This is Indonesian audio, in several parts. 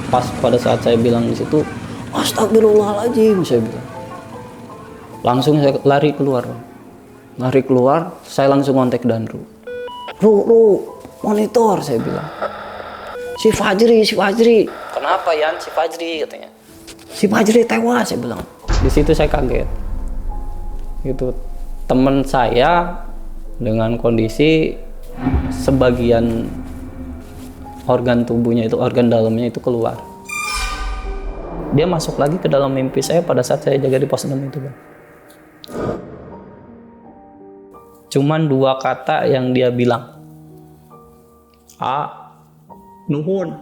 Pas pada saat saya bilang di situ, astagfirullahaladzim, saya bilang. Langsung saya lari keluar. Saya langsung kontak Danru. Ru, monitor, saya bilang. Si Fajri. Kenapa Yan, si Fajri, katanya. Si Fajri tewas, saya bilang. Di situ saya kaget. Gitu. Teman saya dengan kondisi sebagian organ tubuhnya itu, organ dalamnya itu keluar. Dia masuk lagi ke dalam mimpi saya pada saat saya jaga di pos 6 itu, Bang. Cuman 2 kata yang dia bilang. Nuhun.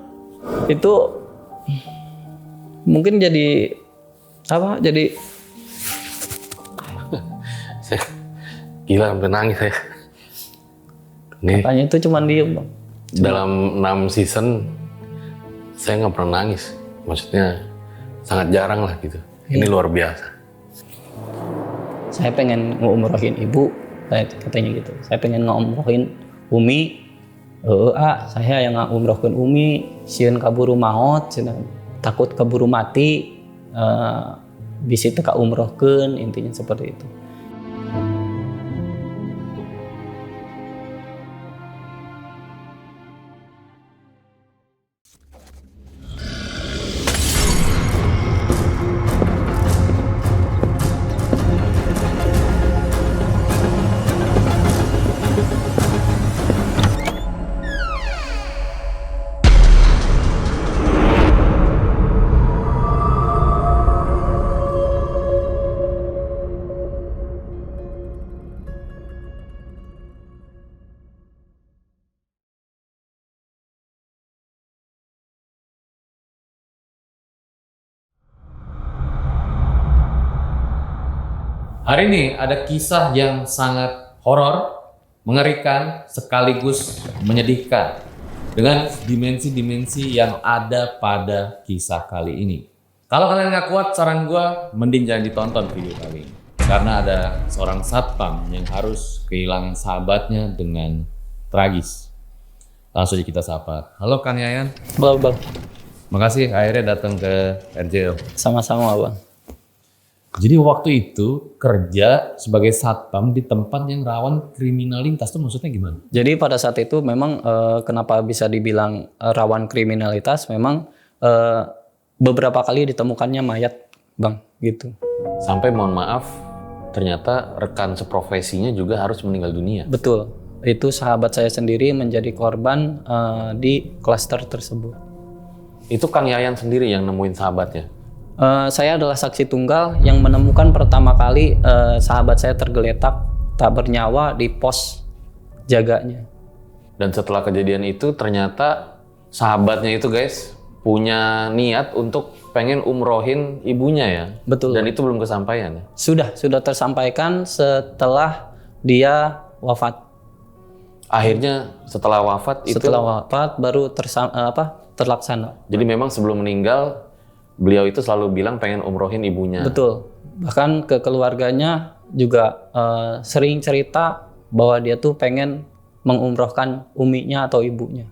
Itu mungkin jadi apa? Jadi gila sampai nangis saya. Katanya itu cuman diem, Bang. Dalam 6 season saya nggak pernah nangis. Maksudnya sangat jarang lah gitu. Ini luar biasa. Saya pengen ngumrohin ibu, katanya gitu. Saya pengen ngumrohin Umi. Saya yang ngumrohin Umi, sieun kaburu maot, takut kaburu mati, bisi teka umrohkeun, intinya seperti itu. Hari ini ada kisah yang sangat horor, mengerikan, sekaligus menyedihkan dengan dimensi-dimensi yang ada pada kisah kali ini. Kalau kalian nggak kuat, saran gue mending jangan ditonton video kali ini. Karena ada seorang satpam yang harus kehilangan sahabatnya dengan tragis. Langsung aja kita sapa. Halo Kang Yayan. Halo, Bang. Makasih akhirnya datang ke RJO. Sama-sama, Bang. Jadi waktu itu kerja sebagai satpam di tempat yang rawan kriminalitas tuh maksudnya gimana? Jadi pada saat itu memang kenapa bisa dibilang rawan kriminalitas, memang beberapa kali ditemukannya mayat, Bang, gitu. Sampai mohon maaf, ternyata rekan seprofesinya juga harus meninggal dunia. Betul, itu sahabat saya sendiri menjadi korban di klaster tersebut. Itu Kang Yayan sendiri yang nemuin sahabatnya? Saya adalah saksi tunggal yang menemukan pertama kali sahabat saya tergeletak tak bernyawa di pos jaganya. Dan setelah kejadian itu ternyata sahabatnya itu guys punya niat untuk pengen umrohin ibunya ya? Betul. Dan itu belum kesampaian ya? Sudah tersampaikan setelah dia wafat. Akhirnya setelah wafat Baru terlaksana. Jadi memang sebelum meninggal beliau itu selalu bilang pengen umrohin ibunya. Betul. Bahkan ke keluarganya juga sering cerita bahwa dia tuh pengen mengumrohkan uminya atau ibunya.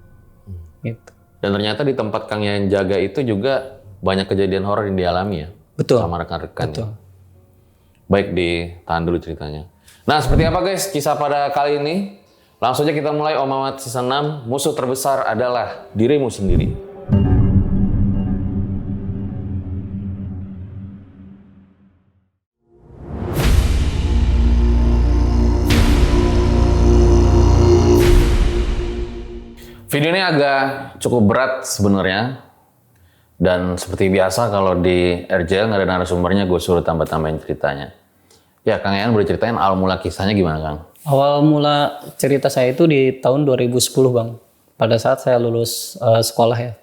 Gitu. Dan ternyata di tempat Kang Yayan jaga itu juga banyak kejadian horor yang dialami ya? Betul. Sama rekan-rekan. Betul. Ya? Baik, ditahan dulu ceritanya. Nah, seperti apa guys kisah pada kali ini? Langsung aja kita mulai Om Mamat season 6. Musuh terbesar adalah dirimu sendiri. Video ini agak cukup berat sebenarnya, dan seperti biasa kalau di RJL nggak ada narasumbernya, gue suruh tambah-tambahin ceritanya. Ya, Kang Yayan boleh ceritain awal mula kisahnya gimana, Kang? Awal mula cerita saya itu di tahun 2010, Bang. Pada saat saya lulus sekolah ya.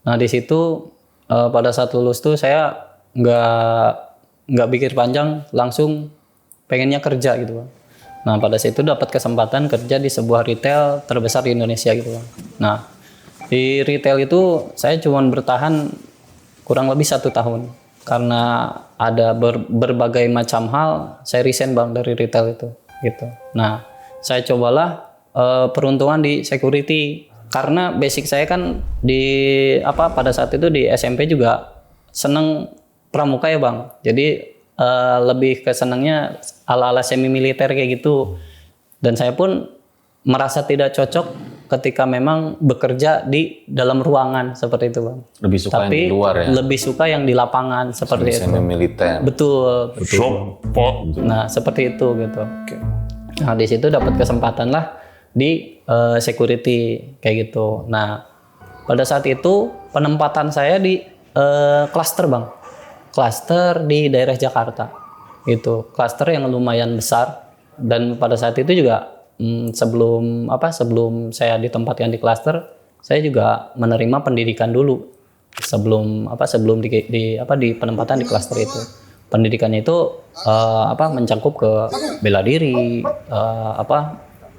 Nah di situ pada saat lulus tuh saya nggak pikir panjang, langsung pengennya kerja gitu, Bang. Nah pada saat itu dapat kesempatan kerja di sebuah retail terbesar di Indonesia gitu, Bang. Nah di retail itu saya cuma bertahan kurang lebih 1 tahun karena ada berbagai macam hal. Saya resign, Bang, dari retail itu gitu. Nah saya cobalah peruntungan di security karena basic saya kan pada saat itu di SMP juga seneng pramuka ya Bang. Jadi lebih ke senangnya ala-ala semi militer kayak gitu. Dan saya pun merasa tidak cocok ketika memang bekerja di dalam ruangan seperti itu Bang. Lebih suka yang di luar ya? Lebih suka yang di lapangan seperti itu. Semi militer. Betul. Nah seperti itu gitu. Nah di situ dapat kesempatan lah di security kayak gitu. Nah pada saat itu penempatan saya di klaster Bang. Klaster di daerah Jakarta gitu, klaster yang lumayan besar. Dan pada saat itu juga sebelum saya ditempatkan di klaster, saya juga menerima pendidikan dulu sebelum di penempatan di klaster itu. Pendidikannya itu mencakup ke bela diri,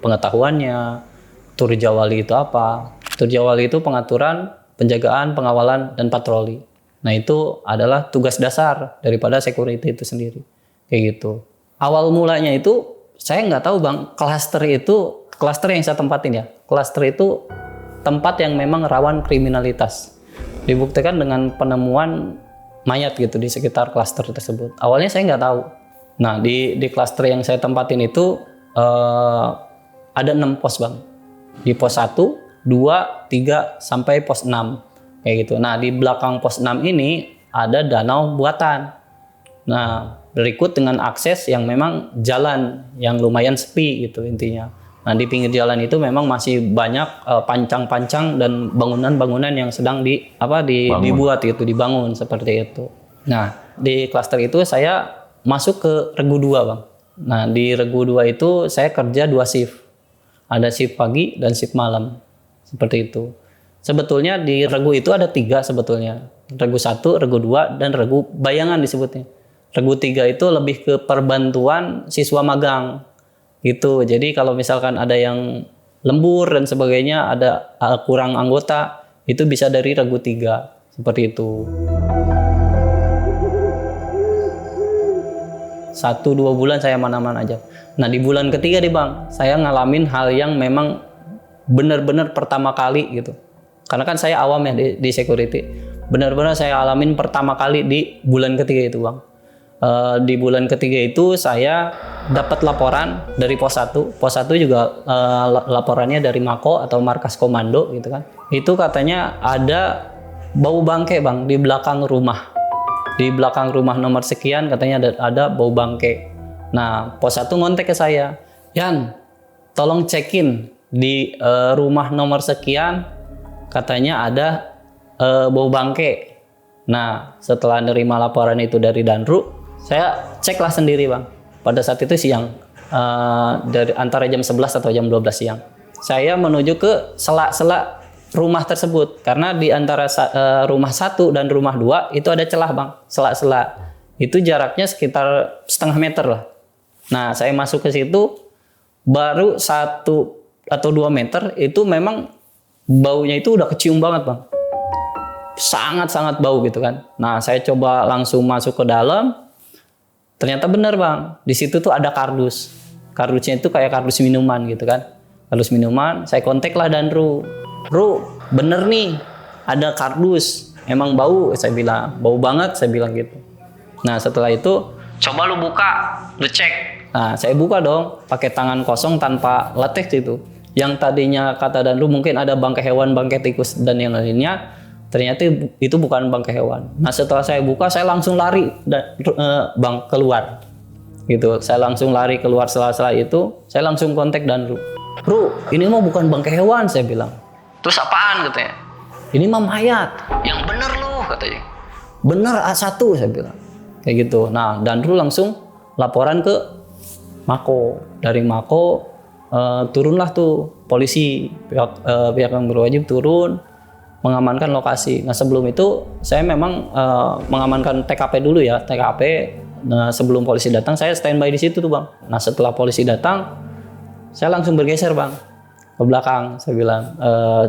pengetahuannya, Turjawali itu apa? Turjawali itu pengaturan, penjagaan, pengawalan, dan patroli. Nah itu adalah tugas dasar daripada security itu sendiri, kayak gitu. Awal mulanya itu saya nggak tahu Bang, klaster yang saya tempatin ya, klaster itu tempat yang memang rawan kriminalitas. Dibuktikan dengan penemuan mayat gitu di sekitar klaster tersebut. Awalnya saya nggak tahu. Nah di klaster yang saya tempatin itu ada 6 pos Bang. Di pos 1, 2, 3 sampai pos 6. Kayak gitu. Nah di belakang pos 6 ini ada danau buatan. Nah berikut dengan akses yang memang jalan yang lumayan sepi gitu intinya. Nah di pinggir jalan itu memang masih banyak pancang-pancang dan bangunan-bangunan yang sedang dibuat gitu, dibangun seperti itu. Nah di klaster itu saya masuk ke regu 2 Bang. Nah di regu 2 itu saya kerja 2 shift. Ada shift pagi dan shift malam. Seperti itu. Sebetulnya di regu itu ada 3 sebetulnya. Regu 1, regu 2, dan regu bayangan disebutnya. Regu 3 itu lebih ke perbantuan siswa magang. Gitu. Jadi kalau misalkan ada yang lembur dan sebagainya, ada kurang anggota, itu bisa dari regu 3. Seperti itu. 1-2 bulan saya mana-mana aja. Nah di bulan ketiga nih Bang, saya ngalamin hal yang memang benar-benar pertama kali gitu. Karena kan saya awam ya di security. Benar-benar saya alamin pertama kali di bulan ketiga itu Bang. Di bulan ketiga itu saya dapat laporan dari pos 1. Pos 1 juga laporannya dari Mako atau markas komando gitu kan. Itu katanya ada bau bangke Bang di belakang rumah. Di belakang rumah nomor sekian katanya ada bau bangke. Nah pos 1 ngontek ke saya. Yan, tolong cekin di rumah nomor sekian. Katanya ada bau bangke. Nah, setelah nerima laporan itu dari Danru, saya ceklah sendiri Bang. Pada saat itu siang, dari antara jam 11 atau jam 12 siang. Saya menuju ke sela-sela rumah tersebut. Karena di antara rumah 1 dan rumah 2 itu ada celah Bang, sela-sela. Itu jaraknya sekitar setengah meter lah. Nah, saya masuk ke situ, baru 1 atau 2 meter itu memang baunya itu udah kecium banget Bang. Sangat-sangat bau gitu kan. Nah saya coba langsung masuk ke dalam. Ternyata benar Bang. Di situ tuh ada kardus. Kardusnya itu kayak kardus minuman gitu kan. Kardus minuman. Saya kontak lah Danru. Ru, bener nih. Ada kardus. Emang bau saya bilang. Bau banget saya bilang gitu. Nah setelah itu coba lu buka. Lu cek. Nah saya buka dong. Pakai tangan kosong tanpa latex itu. Yang tadinya kata Danru mungkin ada bangkai hewan, bangkai tikus dan yang lainnya, ternyata itu bukan bangkai hewan. Nah setelah saya buka, saya langsung lari Bang keluar, gitu. Saya langsung lari keluar sela-sela itu, saya langsung kontak Danru. Bro, ini mah bukan bangkai hewan, saya bilang. Terus apaan katanya? Ini mah mayat. Yang bener loh katanya. Bener A1 saya bilang. Kayak gitu. Nah Danru langsung laporan ke Mako. Dari Mako turunlah tuh polisi pihak yang berwajib turun mengamankan lokasi. Nah sebelum itu saya memang mengamankan TKP dulu ya, TKP. Nah, sebelum polisi datang saya standby di situ tuh Bang. Nah setelah polisi datang saya langsung bergeser Bang ke belakang. Saya bilang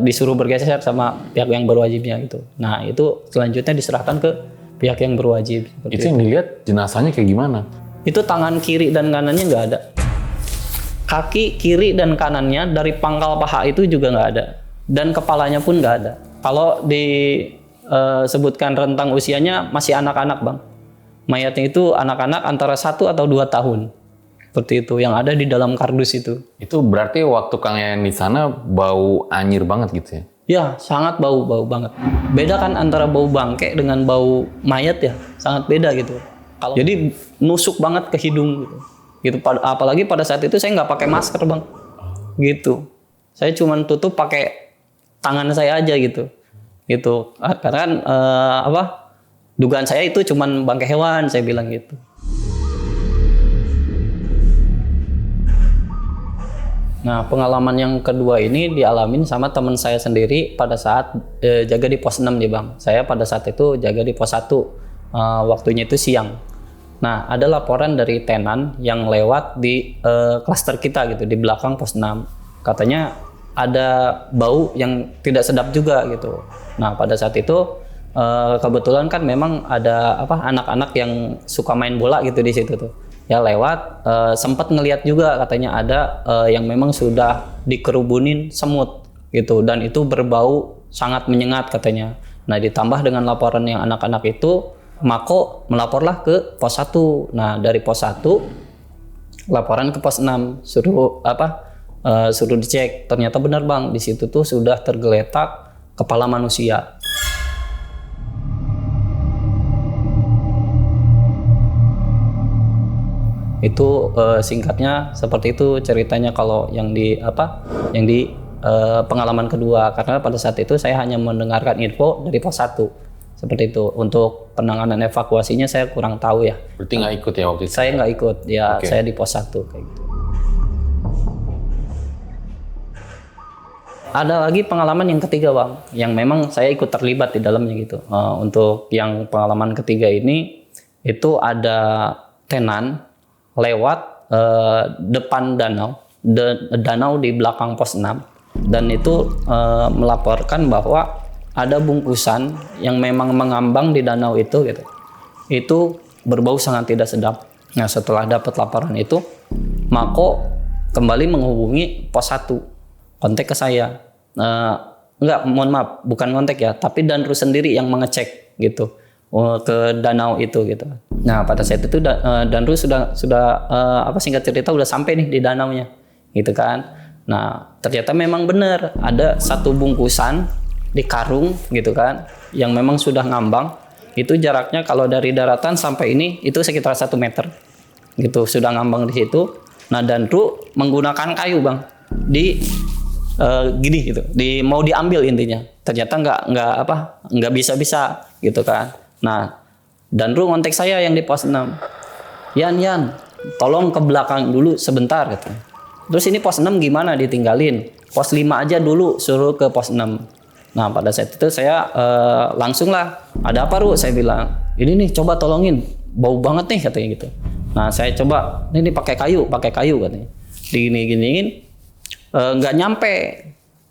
disuruh bergeser sama pihak yang berwajibnya gitu. Nah itu selanjutnya diserahkan ke pihak yang berwajib. Itu yang dilihat jenazahnya kayak gimana? Itu tangan kiri dan kanannya nggak ada. Kaki kiri dan kanannya dari pangkal paha itu juga nggak ada. dan kepalanya pun nggak ada. Kalau disebutkan rentang usianya masih anak-anak bang. Mayatnya itu anak-anak antara 1 atau 2 tahun. Seperti itu yang ada di dalam kardus itu. Itu berarti waktu Kang Yayan di sana bau anyir banget gitu ya? Ya sangat bau banget. Beda kan antara bau bangke dengan bau mayat ya, sangat beda gitu. Jadi nusuk banget ke hidung gitu. Apalagi pada saat itu saya nggak pakai masker bang. Gitu. Saya cuma tutup pakai tangan saya aja gitu. Karena kan dugaan saya itu cuman bangkai hewan, saya bilang gitu. Nah, pengalaman yang kedua ini dialamin sama teman saya sendiri pada saat jaga di pos 6 nih bang. Saya pada saat itu jaga di pos 1, waktunya itu siang. Nah, ada laporan dari tenan yang lewat di klaster kita gitu, di belakang pos 6. Katanya ada bau yang tidak sedap juga gitu. Nah, pada saat itu kebetulan kan memang ada anak-anak yang suka main bola gitu di situ tuh. Ya lewat sempat ngelihat juga katanya ada yang memang sudah dikerubunin semut gitu dan itu berbau sangat menyengat katanya. Nah, ditambah dengan laporan yang anak-anak itu, Mako melaporlah ke pos 1. Nah, dari pos 1 laporan ke pos 6 suruh dicek. Ternyata benar bang, di situ tuh sudah tergeletak kepala manusia. Itu singkatnya seperti itu ceritanya kalau yang di pengalaman kedua, karena pada saat itu saya hanya mendengarkan info dari pos 1 seperti itu. Untuk penanganan evakuasinya saya kurang tahu ya. Berarti nggak ikut ya waktu itu? Saya nggak ikut ya. Okay. Saya di pos 1 kayak gitu. Ada lagi pengalaman yang ketiga bang, yang memang saya ikut terlibat di dalamnya gitu. Untuk yang pengalaman ketiga ini itu ada tenan lewat depan danau di belakang pos 6 dan itu melaporkan bahwa ada bungkusan yang memang mengambang di danau itu gitu. Itu berbau sangat tidak sedap. Nah, setelah dapat laporan itu, Mako kembali menghubungi pos 1, kontak ke saya. Mohon maaf, bukan kontak ya, tapi Danru sendiri yang mengecek gitu ke danau itu gitu. Nah, pada saat itu Danru sudah singkat cerita udah sampai nih di danaunya gitu kan. Nah, ternyata memang benar ada satu bungkusan di karung gitu kan yang memang sudah ngambang. Itu jaraknya kalau dari daratan sampai ini itu sekitar 1 meter gitu, sudah ngambang di situ. Nah, Danru menggunakan kayu bang gini gitu, mau diambil intinya. Ternyata nggak bisa gitu kan. Nah, Danru ngontek saya yang di pos 6. Yan, tolong ke belakang dulu sebentar gitu. Terus ini pos 6 gimana ditinggalin? Pos 5 aja dulu suruh ke pos 6. Nah, pada saat itu saya langsung lah, ada apa Ru? Saya bilang, ini nih coba tolongin, bau banget nih katanya gitu. Nah, saya coba, ini pakai kayu katanya. Digini-giniin, nggak nyampe.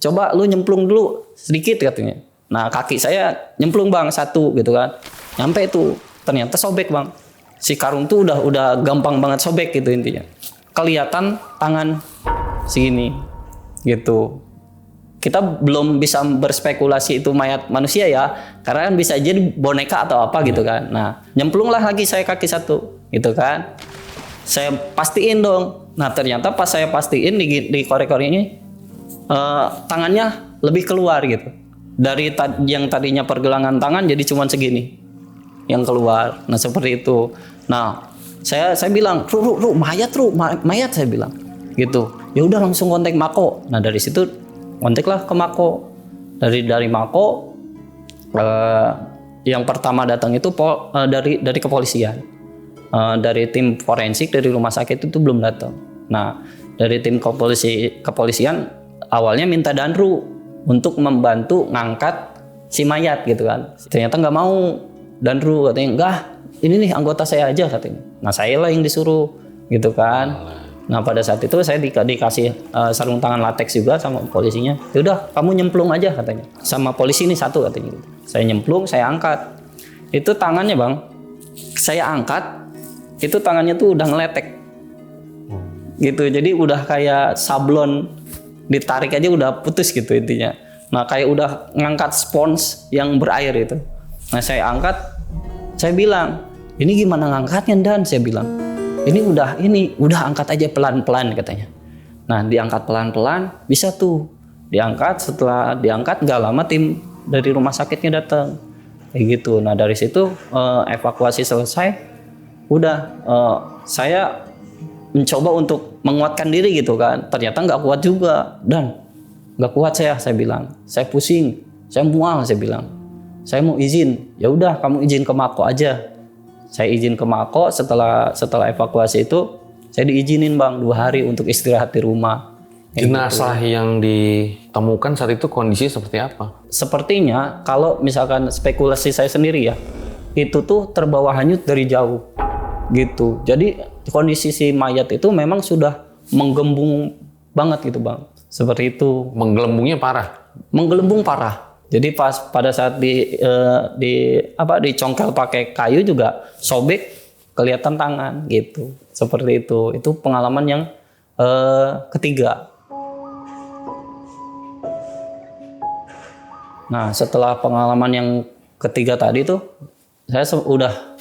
Coba lu nyemplung dulu sedikit katanya. Nah, kaki saya nyemplung bang 1 gitu kan. Nyampe itu, ternyata sobek bang. Si karung tuh udah gampang banget sobek gitu intinya. Kelihatan tangan segini gitu. Kita belum bisa berspekulasi itu mayat manusia ya, karena kan bisa jadi boneka atau apa gitu kan. Nah, nyemplunglah lagi saya kaki 1 gitu kan. Saya pastiin dong. Nah, ternyata pas saya pastiin di korek-korek ini tangannya lebih keluar gitu. Dari yang tadinya pergelangan tangan jadi cuma segini yang keluar. Nah, seperti itu. Nah, saya bilang, "Ru, mayat," saya bilang. Gitu. Ya udah langsung kontak Mako. Nah, dari situ kontaklah ke Mako. Dari Mako yang pertama datang itu dari kepolisian. Dari tim forensik dari rumah sakit itu belum datang. Nah, dari tim kepolisian awalnya minta Danru untuk membantu ngangkat si mayat gitu kan. Ternyata nggak mau. Danru katanya, enggak, ini nih anggota saya aja katanya. Nah, saya lah yang disuruh gitu kan. Nah, pada saat itu saya dikasih sarung tangan latex juga sama polisinya. Ya udah, kamu nyemplung aja katanya. Sama polisi ini 1 katanya gitu. Saya nyemplung, saya angkat. Itu tangannya bang, saya angkat, itu tangannya tuh udah ngeletek. Gitu, jadi udah kayak sablon, ditarik aja udah putus gitu intinya. Nah kayak udah ngangkat spons yang berair itu. Nah saya angkat, saya bilang, ini gimana ngangkatnya Dan? Saya bilang, ini udah angkat aja pelan-pelan katanya. Nah diangkat pelan-pelan, bisa tuh diangkat. Setelah diangkat gak lama tim dari rumah sakitnya datang, kayak gitu. Nah dari situ evakuasi selesai, udah saya mencoba untuk menguatkan diri gitu kan. Ternyata nggak kuat juga, Dan nggak kuat saya bilang, saya pusing, saya mual, saya bilang, saya mau izin. Ya udah kamu izin ke Mako aja. Saya izin ke Mako. Setelah evakuasi itu saya diizinin Bang 2 hari untuk istirahat di rumah. Jenazah yang ditemukan saat itu kondisi seperti apa? Sepertinya kalau misalkan spekulasi saya sendiri ya, itu tuh terbawa hanyut dari jauh gitu. Jadi kondisi si mayat itu memang sudah menggembung banget gitu Bang. Seperti itu. Menggelembungnya parah? Menggelembung parah. Jadi pada saat dicongkel pakai kayu juga sobek, kelihatan tangan gitu. Seperti itu. Itu pengalaman yang ketiga. Nah, setelah pengalaman yang ketiga tadi tuh, saya udah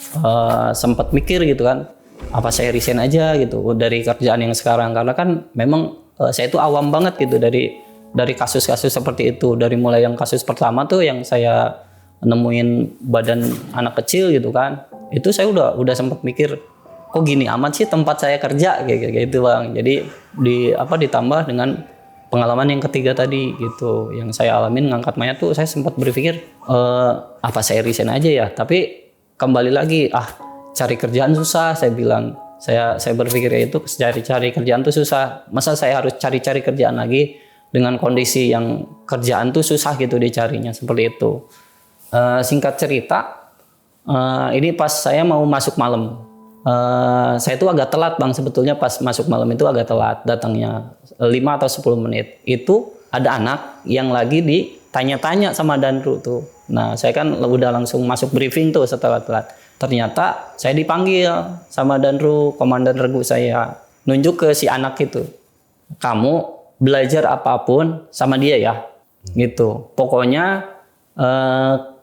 sempat mikir gitu kan, apa saya resign aja gitu dari kerjaan yang sekarang, karena kan memang saya itu awam banget gitu dari kasus-kasus seperti itu. Dari mulai yang kasus pertama tuh yang saya nemuin badan anak kecil gitu kan, itu saya udah sempat mikir, kok gini amat sih tempat saya kerja kayak gitu Bang. Jadi ditambah dengan pengalaman yang ketiga tadi gitu, yang saya alamin ngangkat mayat tuh, saya sempat berpikir apa saya resign aja ya. Tapi kembali lagi, cari kerjaan susah, saya bilang. Saya berpikir itu cari kerjaan tuh susah. Masa saya harus cari kerjaan lagi dengan kondisi yang kerjaan tuh susah gitu dicarinya, seperti itu. Singkat cerita, ini pas saya mau masuk malam. Saya tuh agak telat Bang, sebetulnya pas masuk malam itu agak telat datangnya 5 atau 10 menit. Itu ada anak yang lagi ditanya-tanya sama Danru tuh. Nah saya kan udah langsung masuk briefing tuh setelah telat. Ternyata saya dipanggil sama Danru, komandan regu saya, nunjuk ke si anak itu. Kamu belajar apapun sama dia ya, gitu. Pokoknya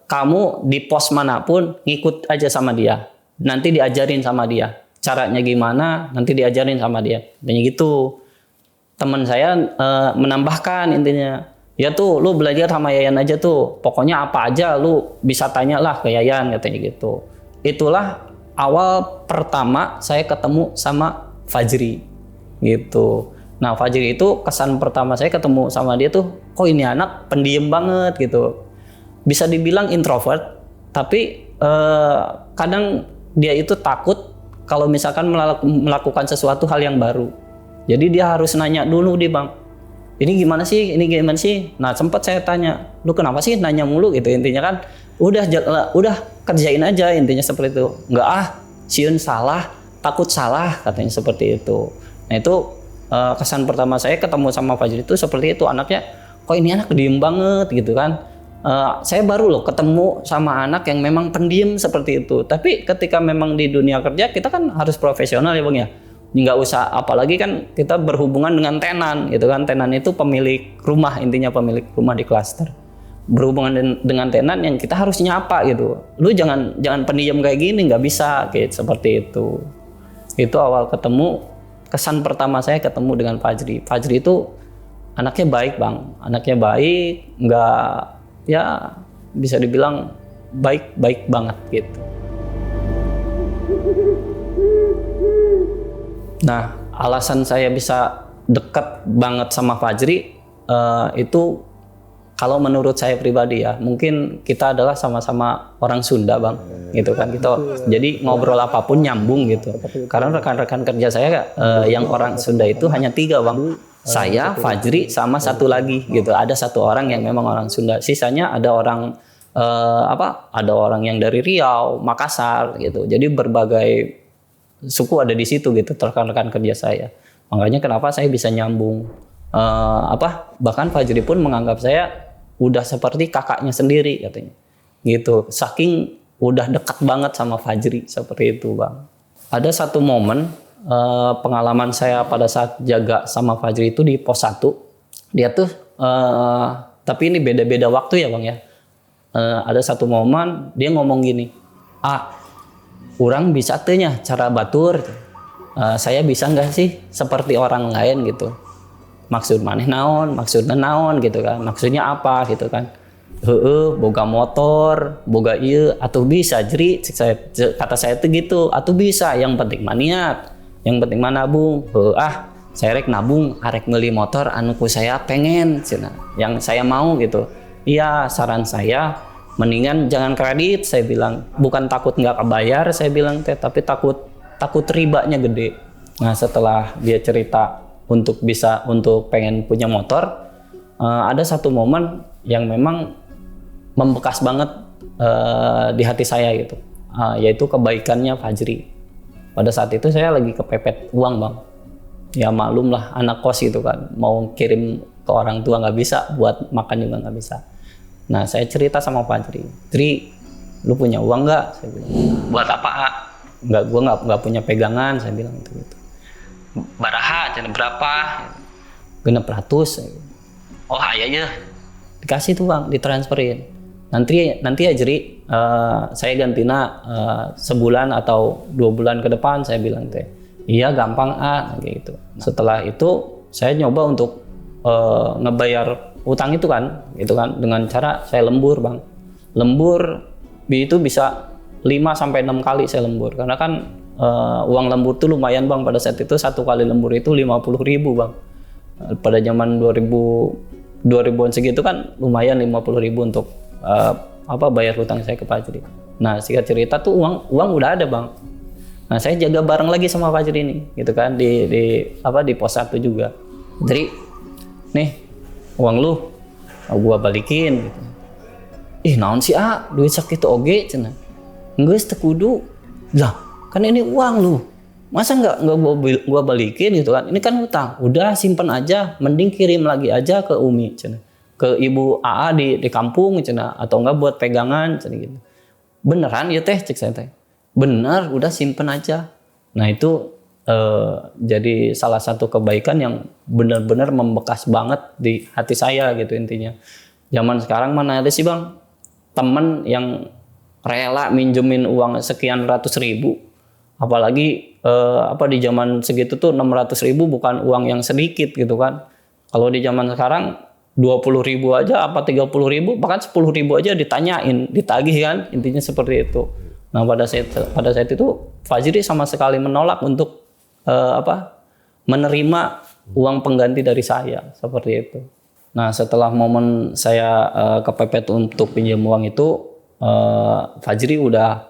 kamu di pos manapun ngikut aja sama dia. Nanti diajarin sama dia. Caranya gimana, nanti diajarin sama dia. Dan gitu. Teman saya menambahkan intinya, ya tuh lu belajar sama Yayan aja tuh. Pokoknya apa aja lu bisa tanya lah ke Yayan, katanya gitu. Itulah awal pertama saya ketemu sama Fajri gitu. Nah Fajri itu kesan pertama saya ketemu sama dia tuh, kok ini anak pendiam banget gitu. Bisa dibilang introvert, tapi kadang dia itu takut kalau misalkan melakukan sesuatu hal yang baru. Jadi dia harus nanya dulu deh Bang, ini gimana sih, Nah sempat saya tanya, lu kenapa sih nanya mulu gitu. Intinya kan udah kerjain aja, intinya seperti itu. Enggak sieun salah, takut salah, katanya seperti itu. Nah itu kesan pertama saya ketemu sama Fajri itu seperti itu. Anaknya, kok ini anak diem banget gitu kan. Saya baru loh ketemu sama anak yang memang pendiam seperti itu. Tapi ketika memang di dunia kerja kita kan harus profesional ya Bang ya. Nggak usah, apalagi kan kita berhubungan dengan tenan gitu kan. Tenan itu pemilik rumah, intinya pemilik rumah di klaster. Berhubungan dengan tenan yang kita harus nyapa gitu. Lu jangan pendiam kayak gini, nggak bisa kayak seperti itu. Itu awal ketemu, kesan pertama saya ketemu dengan Fajri. Fajri itu anaknya baik Bang, anaknya baik, nggak, ya bisa dibilang baik banget gitu. Nah alasan saya bisa dekat banget sama Fajri itu, kalau menurut saya pribadi ya, mungkin kita adalah sama-sama orang Sunda Bang, gitu kan. Kita jadi ngobrol apapun nyambung gitu. Karena rekan-rekan kerja saya yang orang Sunda itu hanya 3 Bang. Saya, Fajri, sama satu lagi gitu. Ada satu orang yang memang orang Sunda. Sisanya ada orang ada orang yang dari Riau, Makassar gitu. Jadi berbagai suku ada di situ gitu, rekan-rekan kerja saya. Makanya kenapa saya bisa nyambung. Bahkan Fajri pun menganggap saya udah seperti kakaknya sendiri katanya gitu, saking udah dekat banget sama Fajri seperti itu Bang. Ada satu momen pengalaman saya pada saat jaga sama Fajri itu di pos 1. Dia tuh Tapi ini beda-beda waktu ya Bang ya. Ada satu momen dia ngomong gini, orang bisa tehnya cara batur. Saya bisa nggak sih seperti orang lain gitu. Maksud maneh naon, maksudnya naon gitu kan. Maksudnya apa gitu kan. Boga motor, boga ieu, atuh bisa jeri. Kata saya tuh gitu, atuh bisa. Yang penting maniat, yang penting mah nabung. Saya rek nabung, arek beli motor anu ku saya pengen, cina. Yang saya mau gitu. Iya, saran saya mendingan jangan kredit, saya bilang. Bukan takut nggak kebayar, saya bilang teh, tapi takut ribanya gede. Nah setelah dia cerita untuk pengen punya motor, ada satu momen yang memang membekas banget di hati saya gitu, yaitu kebaikannya Fajri. Pada saat itu saya lagi kepepet uang Bang, ya maklum lah anak kos gitu kan, mau kirim ke orang tua nggak bisa, buat makan juga nggak bisa. Nah saya cerita sama Fajri, Tri, lu punya uang nggak? Saya bilang, buat apa? Nggak, gue nggak punya pegangan, saya bilang gitu. Baraha, jadi berapa? 600. Oh iya, dikasih tuh Bang, ditransferin. Nanti ya Jeri, saya gantina sebulan atau 2 bulan ke depan, saya bilang teh. Iya gampang kayak gitu. Setelah itu saya nyoba untuk ngebayar utang itu kan, gitu kan, dengan cara saya lembur Bang. Lembur itu bisa 5-6 kali saya lembur, karena kan uang lembur tuh lumayan Bang. Pada saat itu satu kali lembur itu 50.000 Bang. Pada zaman 2000-an segitu kan lumayan 50.000 untuk bayar hutang saya ke Fajri. Nah singkat cerita tuh uang udah ada Bang. Nah saya jaga bareng lagi sama Fajri ini, gitu kan, di pos 1 juga. Jadi nih uang lu gua balikin gitu. Naon sih duit sakitu oge cenah. Geus teu kudu. Lah kan ini uang lu, masa nggak gua balikin gitu kan, ini kan hutang, udah simpen aja, mending kirim lagi aja ke Umi cina, ke ibu AA di kampung cina, atau enggak buat pegangan cina gitu. Beneran ya teh, cek saya teh, bener, udah simpen aja. Nah itu jadi salah satu kebaikan yang benar-benar membekas banget di hati saya gitu intinya. Zaman sekarang mana ada sih Bang temen yang rela minjemin uang sekian ratus ribu. Apalagi di zaman segitu tuh 600.000 bukan uang yang sedikit gitu kan. Kalau di zaman sekarang 20.000 aja apa 30.000 bahkan 10.000 aja ditanyain, ditagih kan, intinya seperti itu. Nah pada saat itu Fajri sama sekali menolak untuk menerima uang pengganti dari saya seperti itu. Nah setelah momen saya kepepet untuk pinjam uang itu, Fajri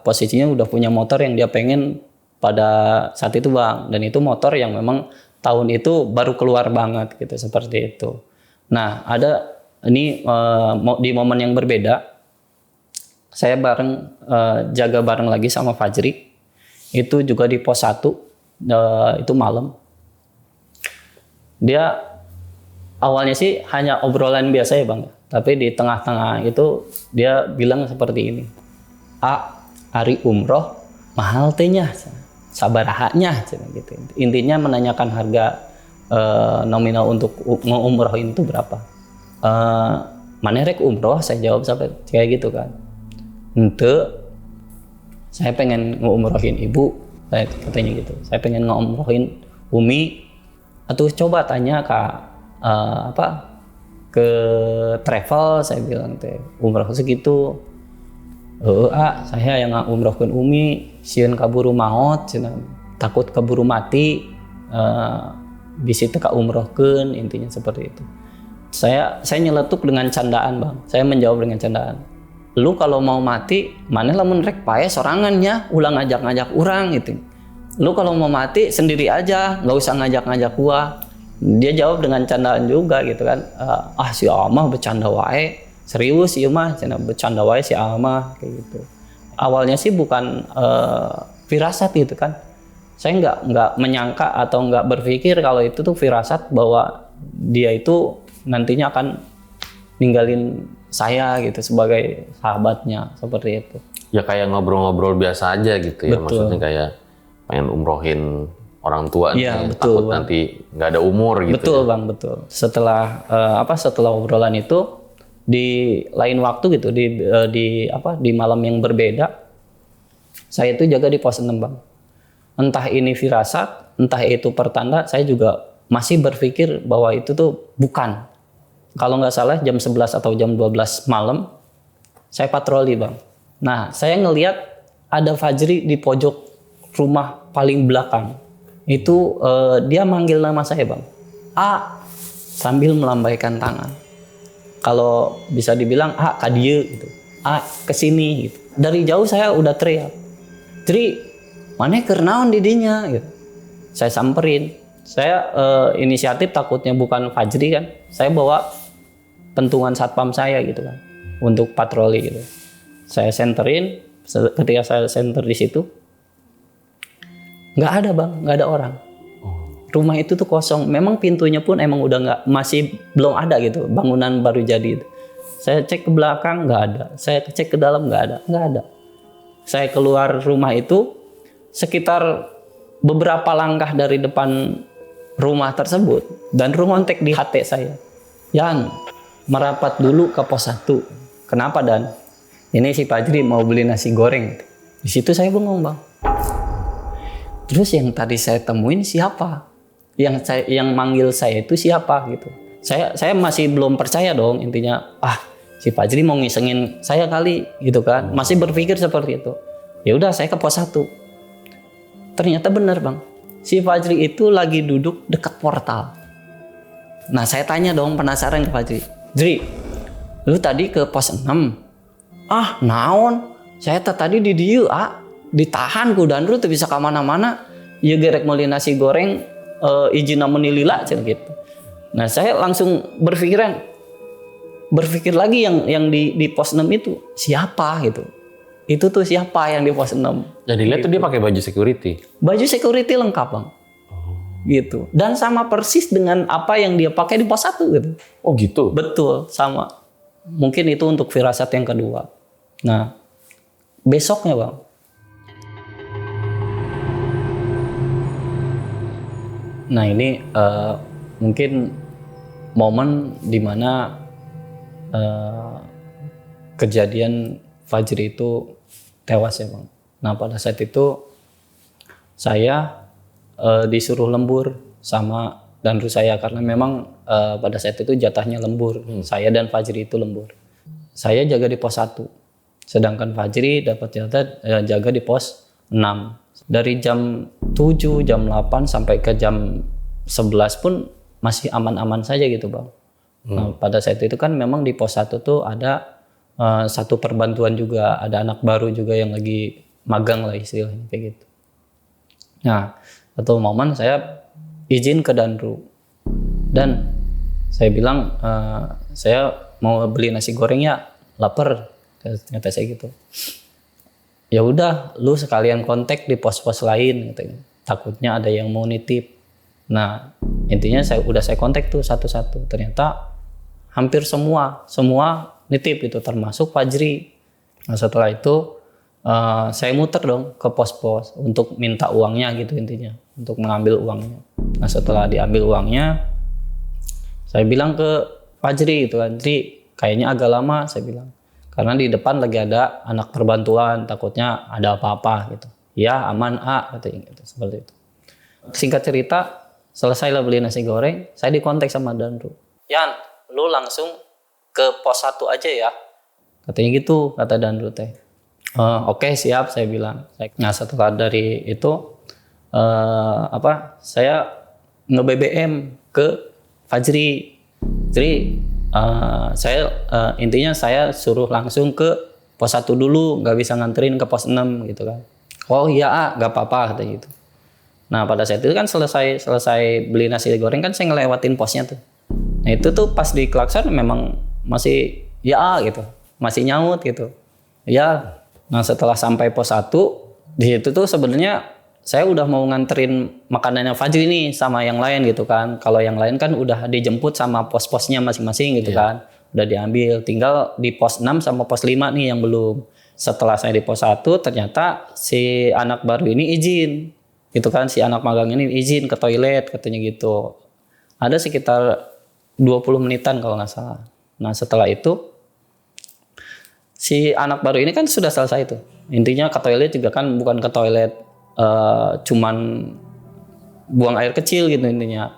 posisinya udah punya motor yang dia pengen pada saat itu Bang, dan itu motor yang memang tahun itu baru keluar banget gitu, seperti itu. Nah ada ini di momen yang berbeda, saya jaga bareng lagi sama Fajri, itu juga di pos 1, itu malam. Dia awalnya sih hanya obrolan biasa ya Bang, tapi di tengah-tengah itu dia bilang seperti ini, hari umroh mahal tehnya, sabarahanya gitu. Intinya menanyakan harga nominal untuk ngumrohin itu berapa. Mana rek umroh, saya jawab sampai kayak gitu kan. Ente, saya pengen ngumrohin ibu, saya katanya gitu. Saya pengen ngumrohin Umi, atau coba tanya ke travel, saya bilang teh umroh segitu. Saya yang ngumrohkeun Umi, sieun kaburu maot, takut kaburu mati, bisi teu ka umrohkeun, intinya seperti itu. Saya nyeletuk dengan candaan Bang. Saya menjawab dengan candaan. Lu kalau mau mati, mana lamun rek pae sorangannya, ulang ngajak-ngajak urang gitu. Lu kalau mau mati sendiri aja, nggak usah ngajak-ngajak gua. Dia jawab dengan candaan juga gitu kan. Si Amah bercanda wae. Serius ieu mah cenah bercanda wae si Alma kayak gitu. Awalnya sih bukan firasat gitu kan. Saya nggak menyangka atau nggak berpikir kalau itu tuh firasat bahwa dia itu nantinya akan ninggalin saya gitu sebagai sahabatnya, seperti itu. Ya kayak ngobrol-ngobrol biasa aja gitu ya. Betul. Maksudnya kayak pengen umrohin orang tua, ya, takut Bang. Nanti nggak ada umur gitu. Betul ya. Bang, betul. Setelah obrolan itu di lain waktu gitu, di malam yang berbeda, saya itu jaga di pos 6 Bang. Entah ini firasat, entah itu pertanda, saya juga masih berpikir bahwa itu tuh bukan. Kalau nggak salah jam 11 atau jam 12 malam, saya patroli Bang. Nah, saya ngelihat ada Fajri di pojok rumah paling belakang. Itu dia manggil nama saya Bang. A, sambil melambaikan tangan. Kalau bisa dibilang A kadieu gitu. A kesini gitu. Dari jauh saya udah teriak. Tri, mana keur naon di dinya gitu. Saya samperin. Saya inisiatif takutnya bukan Fajri kan. Saya bawa pentungan satpam saya gitu kan untuk patroli gitu. Saya senterin, ketika saya senter di situ nggak ada Bang, nggak ada orang. Rumah itu tuh kosong. Memang pintunya pun emang udah belum ada gitu. Bangunan baru jadi. Saya cek ke belakang nggak ada. Saya cek ke dalam nggak ada. Saya keluar rumah itu sekitar beberapa langkah dari depan rumah tersebut dan ngontek di HT saya. Yan, merapat dulu ke pos 1. Kenapa Dan? Ini si Fajri mau beli nasi goreng. Di situ saya bengong Bang. Terus yang tadi saya temuin siapa? Yang manggil saya itu siapa gitu? Saya masih belum percaya dong intinya. Si Fajri mau ngisengin saya kali gitu kan? Masih berpikir seperti itu. Ya udah saya ke pos 1. Ternyata benar Bang. Si Fajri itu lagi duduk dekat portal. Nah saya tanya dong penasaran ke Fajri. Jri, lu tadi ke pos 6. Naon? Saya tadi di dieu ditahan ku dan lu tuh bisa kemana-mana. Ya gerek meuli nasi goreng izin namun nilila gitu. Nah saya langsung berpikir lagi yang di pos 6 itu siapa gitu. Itu tuh siapa yang di pos 6. Jadi lihat tuh dia pakai baju security. Baju security lengkap Bang. Gitu. Dan sama persis dengan apa yang dia pakai di pos 1 gitu. Oh gitu? Betul, sama. Mungkin itu untuk firasat yang kedua. Nah, besoknya Bang. Nah ini mungkin momen dimana kejadian Fajri itu tewas ya Bang. Nah pada saat itu saya disuruh lembur sama danru saya karena memang pada saat itu jatahnya lembur. Saya dan Fajri itu lembur. Saya jaga di pos 1. Sedangkan Fajri dapat jatah jaga di pos 6. Dari jam 7, jam 8 sampai ke jam 11 pun masih aman-aman saja gitu Bang. Nah pada saat itu kan memang di pos 1 tuh ada satu perbantuan juga, ada anak baru juga yang lagi magang lah istilahnya kayak gitu. Nah satu momen saya izin ke danru dan saya bilang saya mau beli nasi goreng ya, lapar kata saya gitu. Ya udah lu sekalian kontak di pos-pos lain katanya. Takutnya ada yang mau nitip. Nah intinya saya kontak tuh satu-satu. Ternyata hampir semua nitip itu termasuk Fajri. Nah setelah itu saya muter dong ke pos-pos untuk minta uangnya gitu intinya, untuk mengambil uangnya. Nah setelah diambil uangnya, saya bilang ke Fajri gitu kan, Tri kayaknya agak lama saya bilang, karena di depan lagi ada anak perbantuan, takutnya ada apa-apa gitu. Ya aman katanya gitu, seperti itu. Singkat cerita, selesai lah beli nasi goreng, saya dikontak sama danru. Yan, lu langsung ke pos 1 aja ya, katanya gitu kata danru teh. Oke, siap saya bilang. Nah setelah dari itu saya nge-BBM ke Fajri. Jadi intinya saya suruh langsung ke pos 1 dulu, nggak bisa nganterin ke pos 6 gitu kan. Oh iya nggak apa-apa katanya gitu. Nah pada saat itu kan selesai beli nasi goreng kan saya ngelewatin posnya tuh. Nah itu tuh pas di klakson memang masih ya gitu, masih nyaut gitu. Ya, nah setelah sampai pos 1 di situ tuh sebenarnya saya udah mau nganterin makanannya Fajri nih sama yang lain gitu kan. Kalau yang lain kan udah dijemput sama pos-posnya masing-masing gitu kan. Udah diambil, tinggal di pos 6 sama pos 5 nih yang belum. Setelah saya di pos 1 ternyata si anak baru ini izin. Gitu kan, si anak magang ini izin ke toilet katanya gitu. Ada sekitar 20 menitan kalau nggak salah. Nah setelah itu si anak baru ini kan sudah selesai tuh. Intinya ke toilet juga kan bukan ke toilet cuman buang air kecil gitu intinya.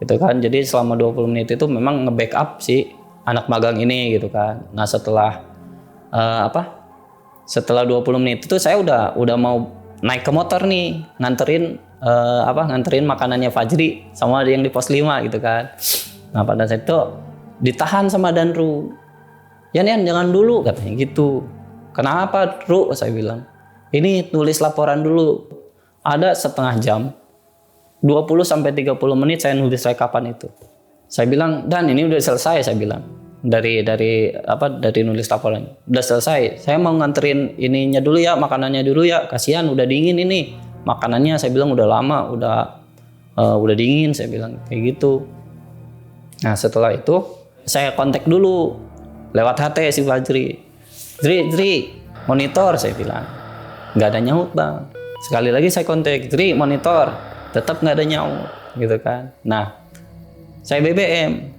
Gitu kan. Jadi selama 20 menit itu memang nge-backup si anak magang ini gitu kan. Nah, setelah setelah 20 menit itu saya udah mau naik ke motor nih, nganterin makanannya Fajri sama yang di pos 5 gitu kan. Nah, pada saat itu ditahan sama Danru. Yan jangan dulu katanya gitu. Kenapa, Ru? Saya bilang. Ini tulis laporan dulu. Ada setengah jam. 20 sampai 30 menit saya nulis rekapan itu. Saya bilang, "Dan ini udah selesai," saya bilang. Dari nulis laporan. Udah selesai. Saya mau nganterin ininya dulu ya, makanannya dulu ya. Kasihan udah dingin ini. Makanannya saya bilang udah lama, udah dingin, saya bilang kayak gitu. Nah, setelah itu saya kontak dulu lewat HT si Fajri. Jri, monitor, saya bilang. Nggak ada nyaut, Bang. Sekali lagi saya kontak, Jri, monitor. Tetap nggak ada nyaut, gitu kan. Nah, saya BBM.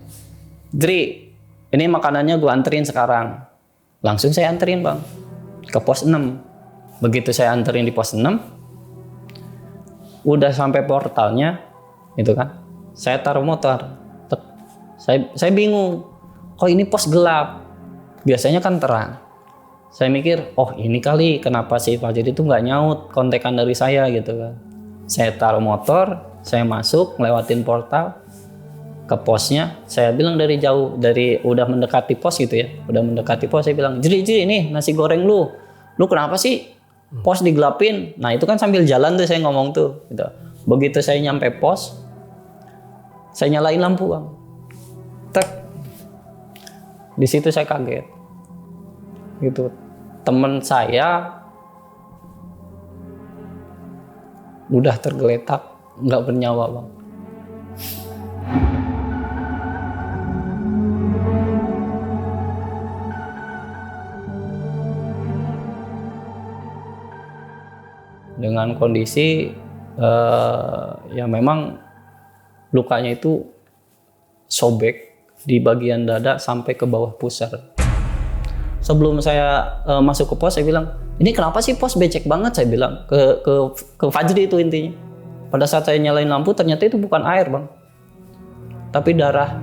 Jri, ini makanannya gue anterin sekarang. Langsung saya anterin, Bang, ke pos 6. Begitu saya anterin di pos 6, udah sampai portalnya, gitu kan. Saya taruh motor. Saya bingung. Kok ini pos gelap? Biasanya kan terang. Saya mikir, oh ini kali kenapa si Fajri itu nggak nyaut kontekan dari saya gitu kan. Saya taruh motor, saya masuk, ngelewatin portal ke posnya. Saya bilang dari jauh, udah mendekati pos gitu ya. Udah mendekati pos, saya bilang, Jri, ini nasi goreng lu. Lu kenapa sih pos digelapin? Nah, itu kan sambil jalan tuh saya ngomong tuh. Gitu. Begitu saya nyampe pos, saya nyalain lampu, Bang. Tek. Di situ saya kaget. Gitu. Teman saya udah tergeletak, nggak bernyawa, Bang. Dengan kondisi ya memang lukanya itu sobek di bagian dada sampai ke bawah pusar. Sebelum saya masuk ke pos, saya bilang, ini kenapa sih pos becek banget? Saya bilang ke Fajri itu intinya. Pada saat saya nyalain lampu, ternyata itu bukan air, Bang, tapi darah.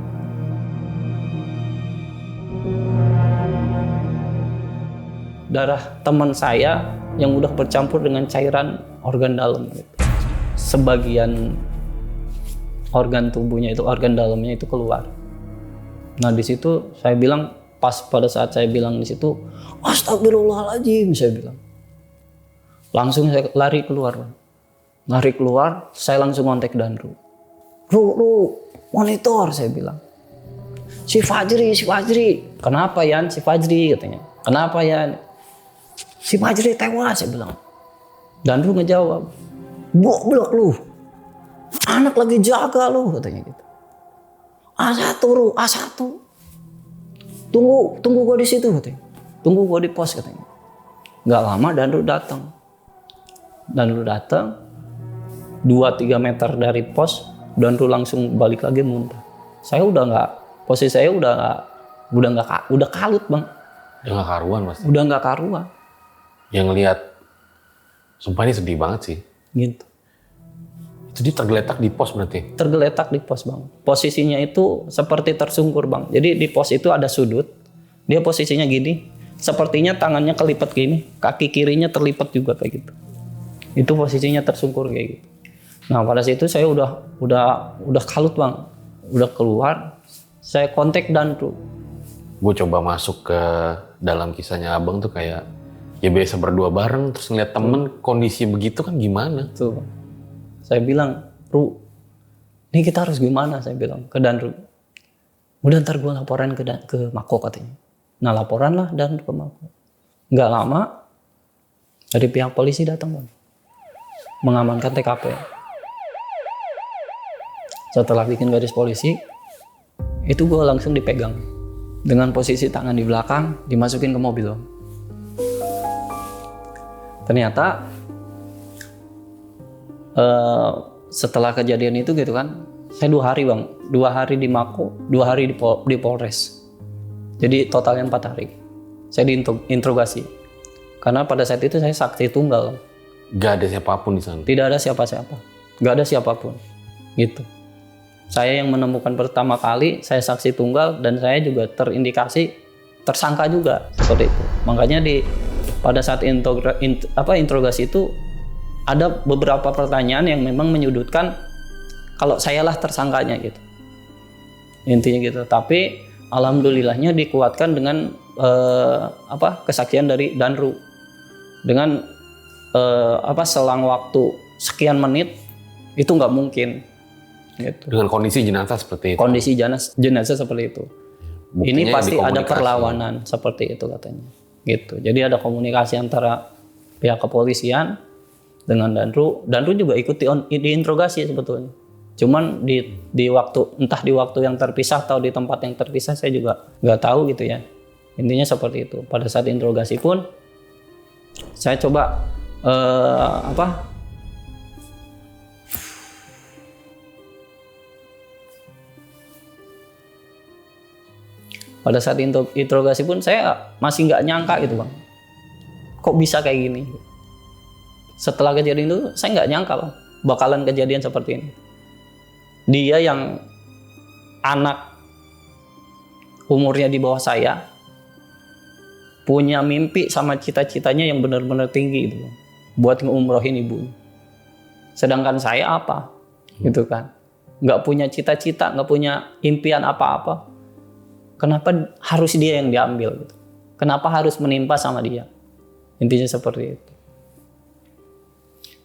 Darah teman saya yang udah bercampur dengan cairan organ dalam. Gitu. Sebagian organ tubuhnya itu, organ dalamnya itu keluar. Nah, di situ saya bilang, pas pada saat saya bilang di situ, astagfirullahaladzim, saya bilang. Langsung saya lari keluar, Bang. Lari keluar, saya langsung kontak Danru. Ru, monitor, saya bilang. Si Fajri. Kenapa, Yan? Si Fajri, katanya. Kenapa, Yan? Si Fajri tewas, saya bilang. Danru ngejawab, goblok lu. Anak lagi jaga lu, katanya gitu. A1, Ru, A1. Tunggu gua di situ, katanya. Tunggu gua di pos, katanya. Nggak lama Danru datang. 2-3 meter dari pos, Danru langsung balik lagi muntah. Saya udah nggak, posisi saya udah kalut, Bang. Udah nggak karuan, Mas. Udah nggak karuan. Yang lihat, sumpah ini sedih banget sih. Gitu. Itu dia tergeletak di pos berarti? Tergeletak di pos, Bang. Posisinya itu seperti tersungkur, Bang. Jadi di pos itu ada sudut. Dia posisinya gini. Sepertinya tangannya kelipat gini. Kaki kirinya terlipat juga kayak gitu. Itu posisinya tersungkur kayak gitu. Nah, pada situ saya udah kalut, Bang. Udah keluar. Saya kontak Danru. Gue coba masuk ke dalam kisahnya Abang tuh kayak, ya biasa berdua bareng terus ngeliat temen kondisi begitu kan gimana? Tuh, Bang. Saya bilang, Ru, ini kita harus gimana? Saya bilang ke Danru. Udah ntar gue laporan ke Mako, katanya. Nah, laporan lah Danru ke Mako. Nggak lama, dari pihak polisi datang, Bang. Mengamankan TKP. Setelah bikin garis polisi, itu gue langsung dipegang. Dengan posisi tangan di belakang, dimasukin ke mobil, Bang. Ternyata setelah kejadian itu gitu kan, saya 2 hari, Bang. 2 hari di Mako, 2 hari di Polres. Jadi totalnya 4 hari. saya diinterogasi. Karena pada saat itu saya saksi tunggal. Gak ada siapapun di sana. Tidak ada siapa-siapa. Gak ada siapapun. Gitu. Saya yang menemukan pertama kali, saya saksi tunggal dan saya juga terindikasi tersangka juga seperti itu. Makanya pada saat interogasi itu ada beberapa pertanyaan yang memang menyudutkan kalau sayalah tersangkanya gitu. Intinya gitu. Tapi alhamdulillahnya dikuatkan dengan kesaksian dari Danru. Dengan selang waktu sekian menit itu nggak mungkin. Gitu. Dengan kondisi jenazah seperti itu. Kondisi jenazah seperti itu. Buktinya Ini pasti ada dikomunikasi. perlawanan seperti itu katanya. Gitu. Jadi ada komunikasi antara pihak kepolisian dengan Danru. Danru juga ikut diinterogasi sebetulnya. Cuman di waktu yang terpisah atau di tempat yang terpisah saya juga nggak tahu gitu ya. Intinya seperti itu. Pada saat interogasi pun saya coba pada saat interogasi pun saya masih nggak nyangka gitu Bang. Kok bisa kayak gini? Setelah kejadian itu saya nggak nyangka Bang, bakalan kejadian seperti ini. Dia yang anak umurnya di bawah saya punya mimpi sama cita-citanya yang benar-benar tinggi gitu Bang, buat ngeumrohin ibunya. Sedangkan saya apa? Gitu kan. Nggak punya cita-cita, nggak punya impian apa-apa. Kenapa harus dia yang diambil gitu? Kenapa harus menimpa sama dia? Intinya seperti itu.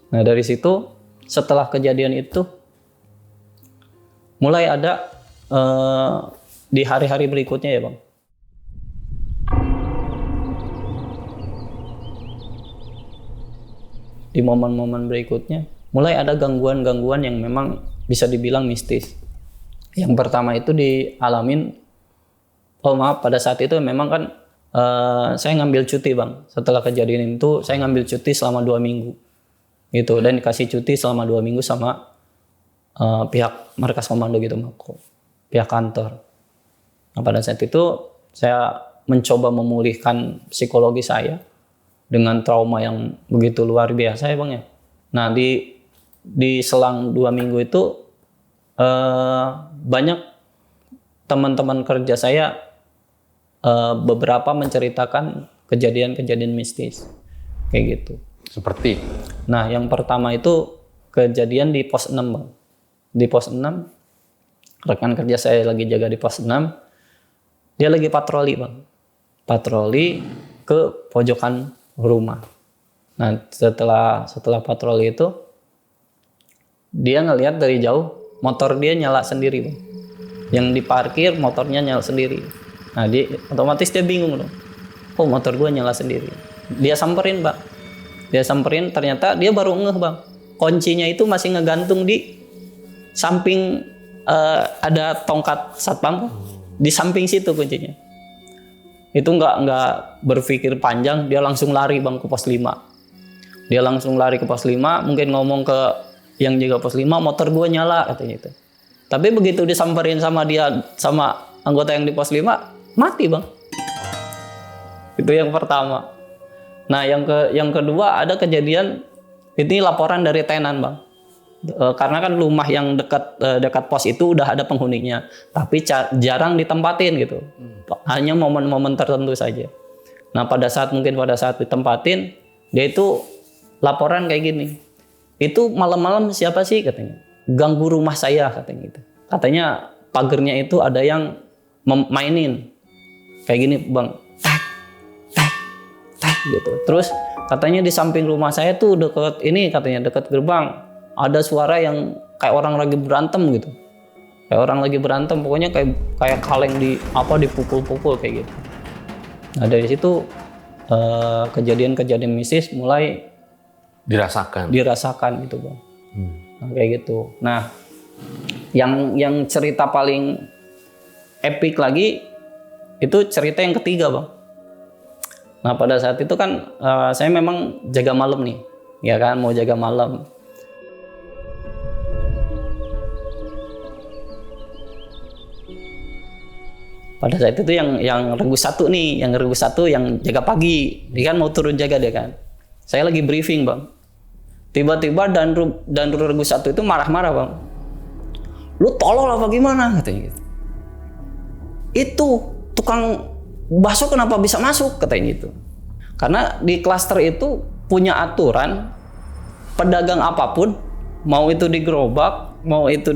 Nah dari situ setelah kejadian itu mulai ada di hari-hari berikutnya ya Bang. Di momen-momen berikutnya mulai ada gangguan-gangguan yang memang bisa dibilang mistis. Yang pertama itu dialamin pada saat itu memang kan saya ngambil cuti Bang. Setelah kejadian itu saya ngambil cuti selama 2 minggu gitu, dan dikasih cuti selama 2 minggu sama pihak markas komando gitu Mako, pihak kantor. Nah pada saat itu saya mencoba memulihkan psikologi saya dengan trauma yang begitu luar biasa ya Bang ya. Nah di selang 2 minggu itu banyak teman-teman kerja saya beberapa menceritakan kejadian-kejadian mistis kayak gitu. Seperti? Nah yang pertama itu kejadian di pos 6 Bang. Di pos 6 rekan kerja saya lagi jaga di pos 6, dia lagi patroli Bang, patroli ke pojokan rumah. Nah setelah patroli itu dia ngelihat dari jauh motor dia nyala sendiri Bang. Yang diparkir motornya nyala sendiri. Nah otomatis dia bingung dong. Oh motor gue nyala sendiri. Dia samperin Bang. Dia samperin, ternyata dia baru ngeh Bang. Kuncinya itu masih ngegantung di samping ada tongkat satpam. Di samping situ kuncinya. Itu nggak berpikir panjang, dia langsung lari Bang ke pos 5. Dia langsung lari ke pos 5, mungkin ngomong ke yang jaga pos 5, motor gue nyala katanya itu. Tapi begitu disamperin sama anggota yang di pos 5, mati Bang. Itu yang pertama. Nah yang kedua ada kejadian, ini laporan dari tenan Bang. Karena kan rumah yang dekat pos itu udah ada penghuninya, tapi jarang ditempatin gitu. Hanya momen-momen tertentu saja. Nah pada saat ditempatin, dia itu laporan kayak gini. Itu malam-malam siapa sih katanya? Ganggu rumah saya katanya gitu. Katanya pagernya itu ada yang mainin kayak gini Bang, tek gitu. Terus katanya di samping rumah saya tuh dekat gerbang ada suara yang kayak orang lagi berantem gitu, pokoknya kayak kaleng dipukul-pukul kayak gitu. Nah dari situ kejadian-kejadian mistis mulai dirasakan gitu Bang. Nah, kayak gitu. Nah yang cerita paling epic lagi itu cerita yang ketiga Bang. Nah pada saat itu kan saya memang jaga malam nih, ya kan, mau jaga malam. Pada saat itu yang regu satu nih, yang regu satu yang jaga pagi, dia kan mau turun jaga dia kan. Saya lagi briefing bang. Tiba-tiba danru regu satu itu marah-marah bang. Lu tolol apa gimana katanya gitu. Itu tukang bakso kenapa bisa masuk katanya gitu. Karena di klaster itu punya aturan pedagang apapun, mau itu digerobak, mau itu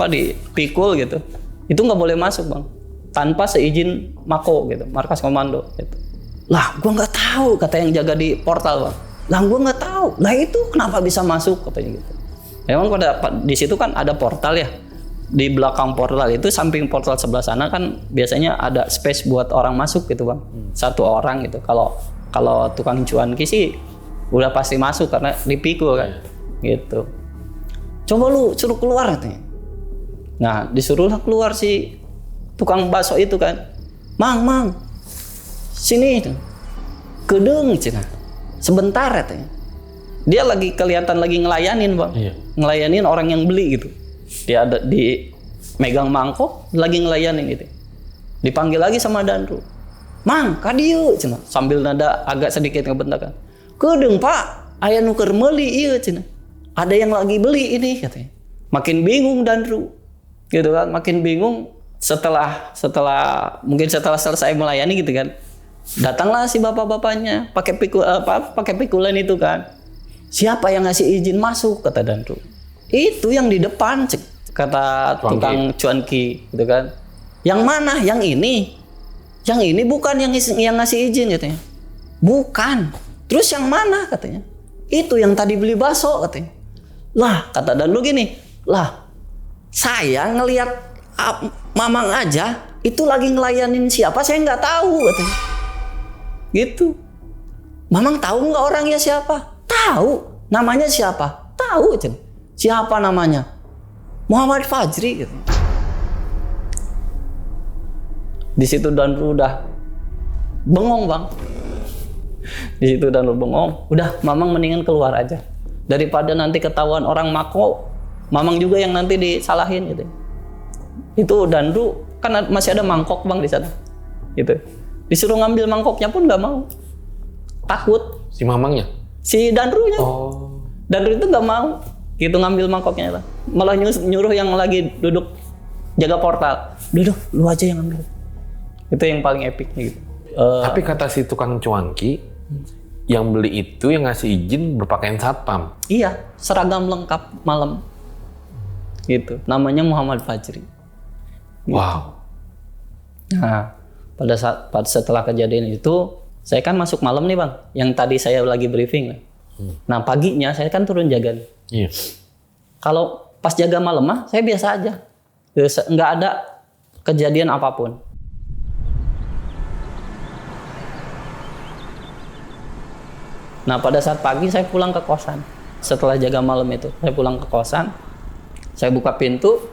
dipikul gitu, itu nggak boleh masuk bang, tanpa seizin Mako gitu, markas komando gitu. Lah gua nggak tahu kata yang jaga di portal bang. Lah gua nggak tahu. Lah itu kenapa bisa masuk katanya gitu. Memang di situ kan ada portal ya. Di belakang portal itu, samping portal sebelah sana kan biasanya ada space buat orang masuk gitu bang. Satu orang gitu. Kalau tukang cuanki sih udah pasti masuk karena dipikul kan. Gitu. Coba lu suruh keluar katanya. Nah disuruhlah keluar si tukang bakso itu kan. Mang, sini kedeng cina. Sebentar katanya. Dia lagi kelihatan lagi ngelayanin bang. Iya. Ngelayanin orang yang beli gitu. Dia ada di megang mangkok lagi ngelayanin gitu. Dipanggil lagi sama Danru. Mang, kadieu cina. Sambil nada agak sedikit ngebentakan. Kedeng pak, aya nuker meuli ieu cina. Ada yang lagi beli ini katanya. Makin bingung Danru. Gitu kan, makin bingung setelah selesai melayani gitu kan. Datanglah si bapak-bapaknya pakai pikulan itu kan. Siapa yang ngasih izin masuk kata Danru. Itu yang di depan kata tukang cuanki gitu kan. Yang mana? Yang ini. Yang ini bukan yang ngasih izin katanya. Bukan. Terus yang mana katanya? Itu yang tadi beli bakso katanya. Lah kata Danru gini. Lah saya ngelihat Mamang aja itu lagi ngelayanin siapa saya nggak tahu katanya. Gitu. Mamang tahu nggak orangnya siapa? Tahu. Namanya siapa? Tahu cen. Siapa namanya? Muhammad Fajri gitu. Di situ Danru udah bengong bang. Di situ Danru bengong. Udah Mamang mendingan keluar aja. Daripada nanti ketahuan orang Mako, Mamang juga yang nanti disalahin gitu. Itu Danru kan masih ada mangkok bang di sana. Gitu. Disuruh ngambil mangkoknya pun nggak mau. Takut. Si Mamangnya? Si Danrunya. Oh. Danru itu nggak mau gitu ngambil mangkoknya lah. Malah nyuruh yang lagi duduk jaga portal. Duduk, lu aja yang ambil. Itu yang paling epicnya gitu. Tapi kata si tukang cuanki, yang beli itu yang ngasih izin berpakaian satpam. Iya, seragam lengkap malam. Gitu. Namanya Muhammad Fajri. Gitu. Wow. Nah, setelah kejadian itu, saya kan masuk malam nih bang. Yang tadi saya lagi briefing. Nah paginya saya kan turun jaga nih. Iya. Kalau pas jaga malam mah saya biasa aja. Nggak ada kejadian apapun. Nah pada saat pagi saya pulang ke kosan. Setelah jaga malam itu, saya pulang ke kosan. Saya buka pintu.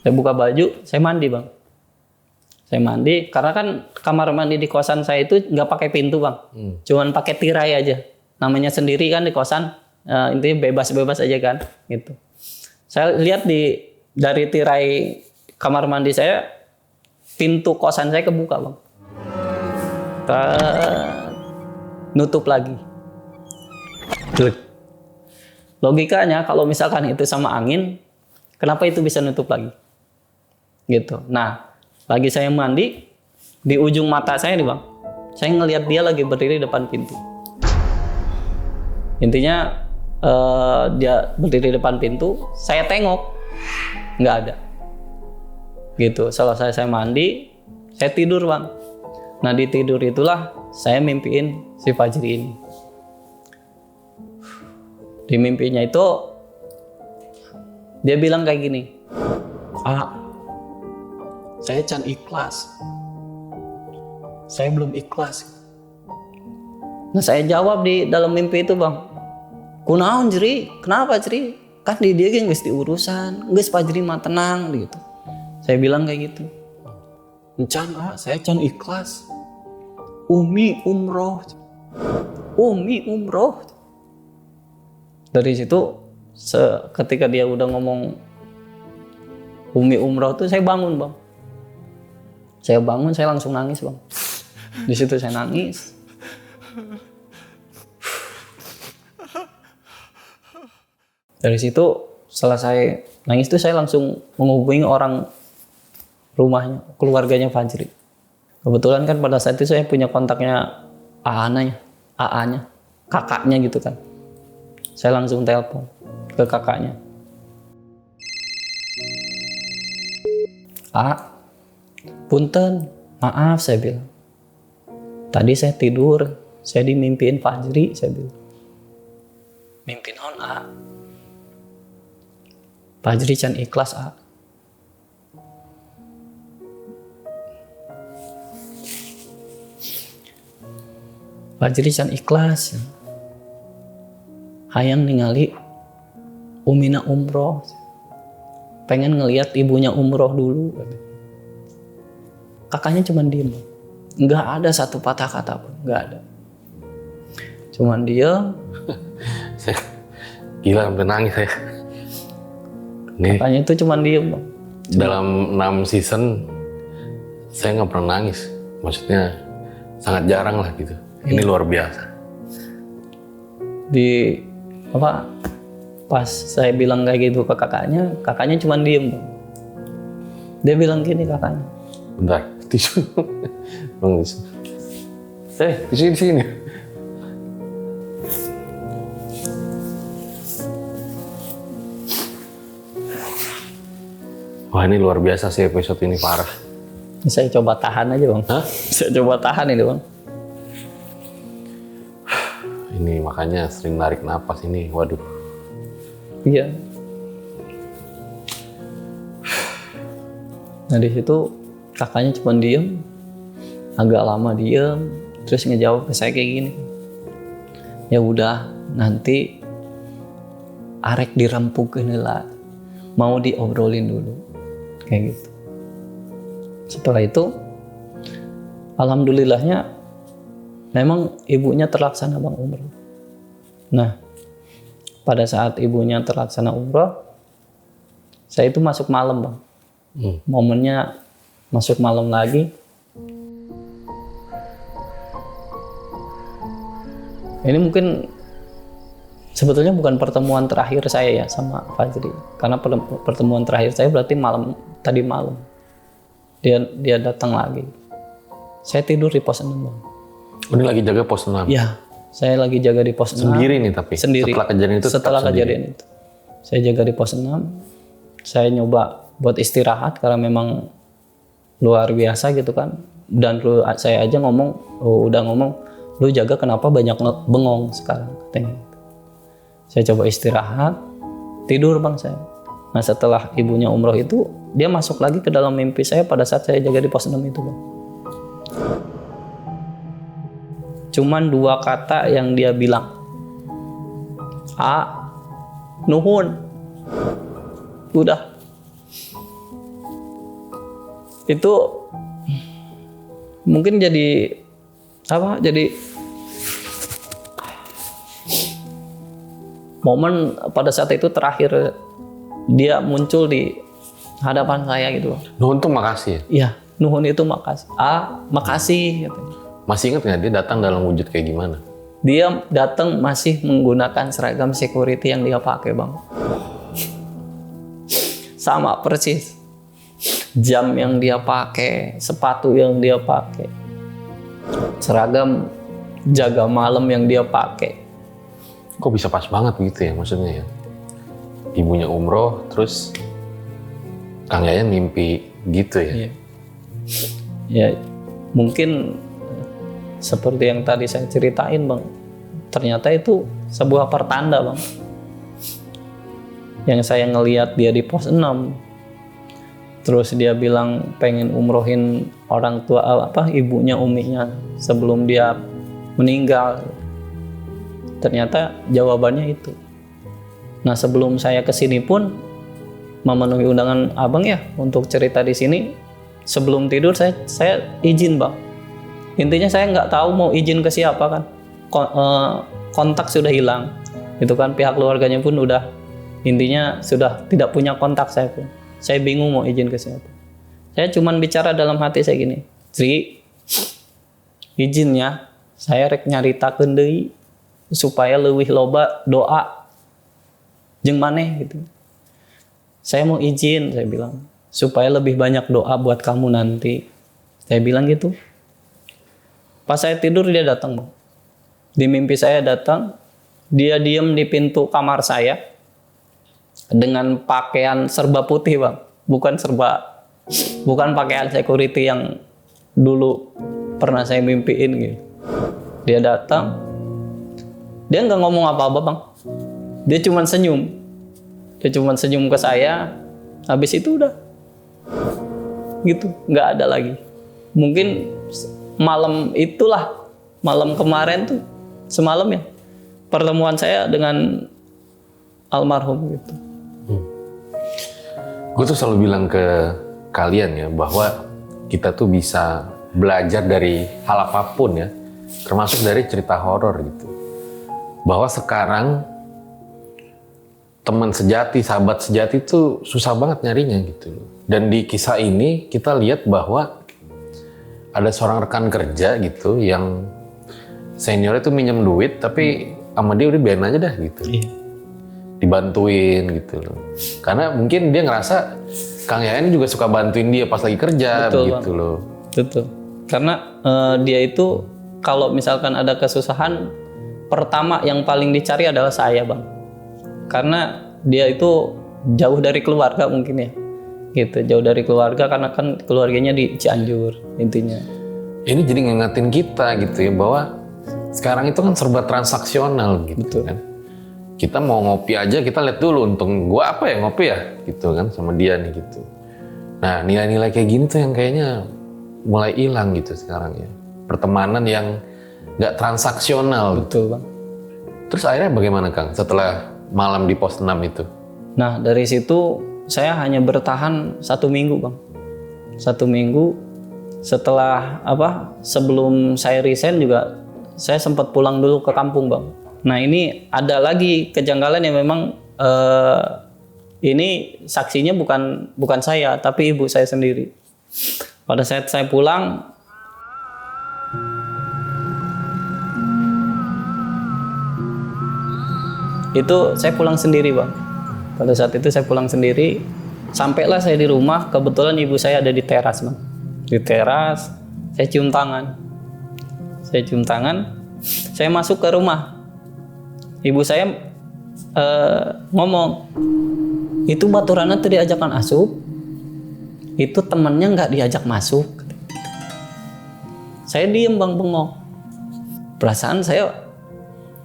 Saya buka baju, saya mandi bang. Saya mandi, karena kan kamar mandi di kosan saya itu nggak pakai pintu bang, cuman pakai tirai aja. Namanya sendiri kan di kosan, intinya bebas-bebas aja kan, gitu. Saya lihat dari tirai kamar mandi saya, pintu kosan saya kebuka bang. Nutup lagi. Logikanya kalau misalkan itu sama angin, kenapa itu bisa nutup lagi? Gitu. Nah, lagi saya mandi, di ujung mata saya nih bang, saya ngelihat dia lagi berdiri depan pintu. Intinya dia berdiri depan pintu, saya tengok, nggak ada. Gitu. Selesai saya mandi, saya tidur bang. Nah di tidur itulah saya mimpiin si Fajri ini. Di mimpinya itu dia bilang kayak gini, saya can ikhlas. Saya belum ikhlas. Nah saya jawab di dalam mimpi itu bang, kunaon Jeri? Kenapa Jeri? Kan di dia geus diurusan, geus Fajri mah tenang gitu. Saya bilang kayak gitu. Encan saya can ikhlas. Umi umroh. Dari situ ketika dia udah ngomong Umi umroh tuh saya bangun bang. Saya bangun, saya langsung nangis bang. Di situ saya nangis. Dari situ setelah saya nangis itu saya langsung menghubungi orang rumahnya, keluarganya Fajri. Kebetulan kan pada saat itu saya punya kontaknya AA-nya, kakaknya gitu kan. Saya langsung telepon ke kakaknya. Punten, maaf saya bilang. Tadi saya tidur, saya dimimpiin Fajri, saya bilang. Mimpin on Fajri can ikhlas Fajri can ikhlas. Hayang ningali Umina umroh. Pengen ngelihat ibunya umroh dulu. Kakaknya cuma diem. Nggak ada satu patah kata pun, nggak ada. Cuman dia. Gila, sampai nangis saya. Nih, Kakaknya itu cuma diem bang. dalam 6 season saya nggak pernah nangis. Maksudnya sangat jarang lah gitu. Ini luar biasa. Pas saya bilang kayak gitu ke kakaknya cuma diem bang. Dia bilang gini kakaknya. Bentar, tisu. Bang tisu. Tisu di sini. Wah, ini luar biasa sih episode ini, parah. Saya coba tahan aja bang. Hah? Saya coba tahan ini bang. Ini makanya sering narik napas ini, waduh. Iya. Nah di situ kakaknya cuma diem, agak lama diem, terus ngejawab ke saya kayak gini. Ya udah, nanti arek dirempukeun heula, mau diobrolin dulu, kayak gitu. Setelah itu, alhamdulillahnya, memang ibunya terlaksana bang umroh. Nah, pada saat ibunya terlaksana umroh, saya itu masuk malam bang. Momennya masuk malam lagi. Ini mungkin sebetulnya bukan pertemuan terakhir saya ya sama Fajri, karena pertemuan terakhir saya berarti tadi malam. Dia datang lagi. Saya tidur di pos 6 bang. Ini lagi jaga pos 6? Ya, saya lagi jaga di pos 6. Sendiri nih tapi? Sendiri. Setelah kejadian itu? Saya jaga di pos 6. Saya nyoba buat istirahat karena memang luar biasa gitu kan. Dan saya aja udah ngomong, lu jaga kenapa banyak bengong sekarang katanya. Saya coba istirahat, tidur bang saya. Nah setelah ibunya umroh itu, dia masuk lagi ke dalam mimpi saya pada saat saya jaga di pos 6 itu bang. Cuman 2 kata yang dia bilang. Nuhun. Udah. Itu mungkin jadi momen pada saat itu terakhir dia muncul di hadapan saya gitu. Nuhun tuh makasih ya? Iya, nuhun itu makasih. Makasih katanya. Masih ingat nggak dia datang dalam wujud kayak gimana? Dia datang masih menggunakan seragam security yang dia pakai bang. Sama persis. Jam yang dia pakai, sepatu yang dia pakai, seragam jaga malam yang dia pakai. Kok bisa pas banget gitu ya maksudnya ya? Ibunya umroh, terus Kang Yayan mimpi gitu ya? Iya. Ya, mungkin seperti yang tadi saya ceritain bang, ternyata itu sebuah pertanda bang. Yang saya ngelihat dia di pos 6, terus dia bilang pengen umrohin orang tua ibunya uminya sebelum dia meninggal. Ternyata jawabannya itu. Nah sebelum saya kesini pun memenuhi undangan abang ya untuk cerita di sini, sebelum tidur saya izin bang. Intinya saya nggak tahu mau izin ke siapa kan. Kontak sudah hilang, itu kan pihak keluarganya pun udah intinya sudah tidak punya kontak saya pun. Saya bingung mau izin ke siapa. Saya cuman bicara dalam hati saya gini, Sri, izin ya, saya rek nyaritakeun deui supaya leuwih loba doa jeung maneh gitu. Saya mau izin, saya bilang, supaya lebih banyak doa buat kamu nanti. Saya bilang gitu. Pas saya tidur dia datang, Bang. Di mimpi saya datang, dia diam di pintu kamar saya dengan pakaian serba putih, Bang. Bukan pakaian security yang dulu pernah saya mimpiin gitu. Dia datang, dia nggak ngomong apa-apa, Bang. Dia cuma senyum. Dia cuma senyum ke saya. Habis itu udah gitu, nggak ada lagi. Mungkin malam kemarin tuh, semalam ya, pertemuan saya dengan almarhum gitu. Gue tuh selalu bilang ke kalian ya bahwa kita tuh bisa belajar dari hal apapun ya, termasuk dari cerita horor gitu. Bahwa sekarang teman sejati, sahabat sejati itu susah banget nyarinya gitu. Dan di kisah ini kita lihat bahwa ada seorang rekan kerja gitu yang seniornya tuh minjem duit tapi sama dia udah biarin aja dah gitu. Iya. Dibantuin gitu loh. Karena mungkin dia ngerasa Kang Yayan juga suka bantuin dia pas lagi kerja. Betul, gitu Bang. loh. Betul. Karena dia itu kalau misalkan ada kesusahan, pertama yang paling dicari adalah saya, Bang. Karena dia itu jauh dari keluarga mungkin ya. Gitu, jauh dari keluarga karena kan keluarganya di Cianjur intinya. Ini jadi ngingetin kita gitu ya bahwa sekarang itu kan serba transaksional gitu. Betul. Kan. Kita mau ngopi aja kita lihat dulu untung gua apa ya ngopi ya gitu kan sama dia nih gitu. Nah nilai-nilai kayak gini tuh yang kayaknya mulai hilang gitu sekarang ya. Pertemanan yang nggak transaksional. Betul, Bang. Terus akhirnya bagaimana Kang setelah malam di pos 6 itu? Nah dari situ saya hanya bertahan 1 minggu, Bang. 1 minggu setelah sebelum saya resign juga saya sempat pulang dulu ke kampung, Bang. Nah ini ada lagi kejanggalan yang memang ini saksinya bukan saya tapi ibu saya sendiri. Pada saat saya pulang, itu saya pulang sendiri, Bang. Pada saat itu saya pulang sendiri. Sampailah saya di rumah, kebetulan ibu saya ada di teras, Bang. Di teras, saya cium tangan. Saya masuk ke rumah. Ibu saya ngomong, itu baturana tadi ajakan asup, itu temennya nggak diajak masuk. Saya diem, Bang, bengong. Perasaan saya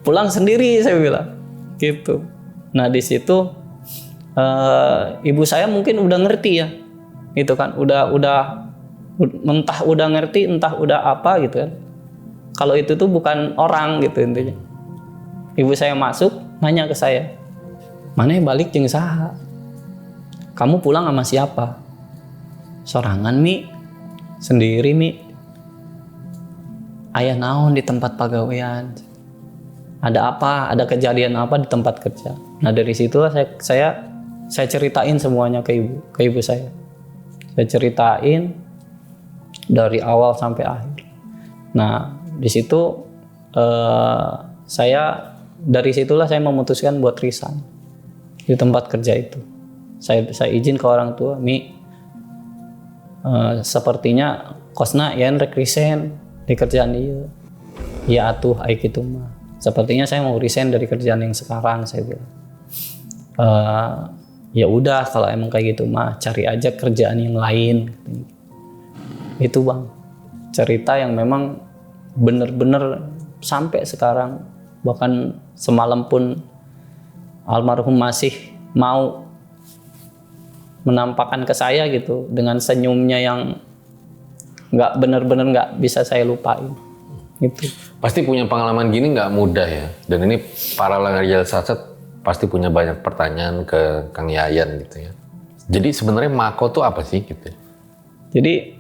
pulang sendiri, saya bilang gitu. Nah di situ ibu saya mungkin udah ngerti ya, gitu kan, entah udah ngerti, entah udah apa gitu kan. Kalau itu tuh bukan orang gitu intinya. Ibu saya masuk, nanya ke saya, mana balik jeung saha? Kamu pulang sama siapa? Sorangan, Mi. Sendiri, Mi. Aya naon di tempat pagawean? Ada apa? Ada kejadian apa di tempat kerja? Nah dari situlah saya ceritain semuanya ke ibu saya. Saya ceritain dari awal sampai akhir. Nah di situ dari situlah saya memutuskan buat resign di tempat kerja itu. Saya izin ke orang tua, Mi, sepertinya kosna Yan rek resign di kerjaan dia. Ya atuh ai kitu mah. Sepertinya saya mau resign dari kerjaan yang sekarang, saya bilang. Ya udah kalau emang kayak gitu mah cari aja kerjaan yang lain. Itu, Bang, cerita yang memang bener-bener sampai sekarang, bahkan semalam pun almarhum masih mau menampakkan ke saya gitu dengan senyumnya yang bener-bener nggak bisa saya lupain. Gitu. Pasti punya pengalaman gini nggak mudah ya. Dan ini para Langgar Saset pasti punya banyak pertanyaan ke Kang Yayan gitu ya. Jadi sebenarnya Mako tuh apa sih gitu? Jadi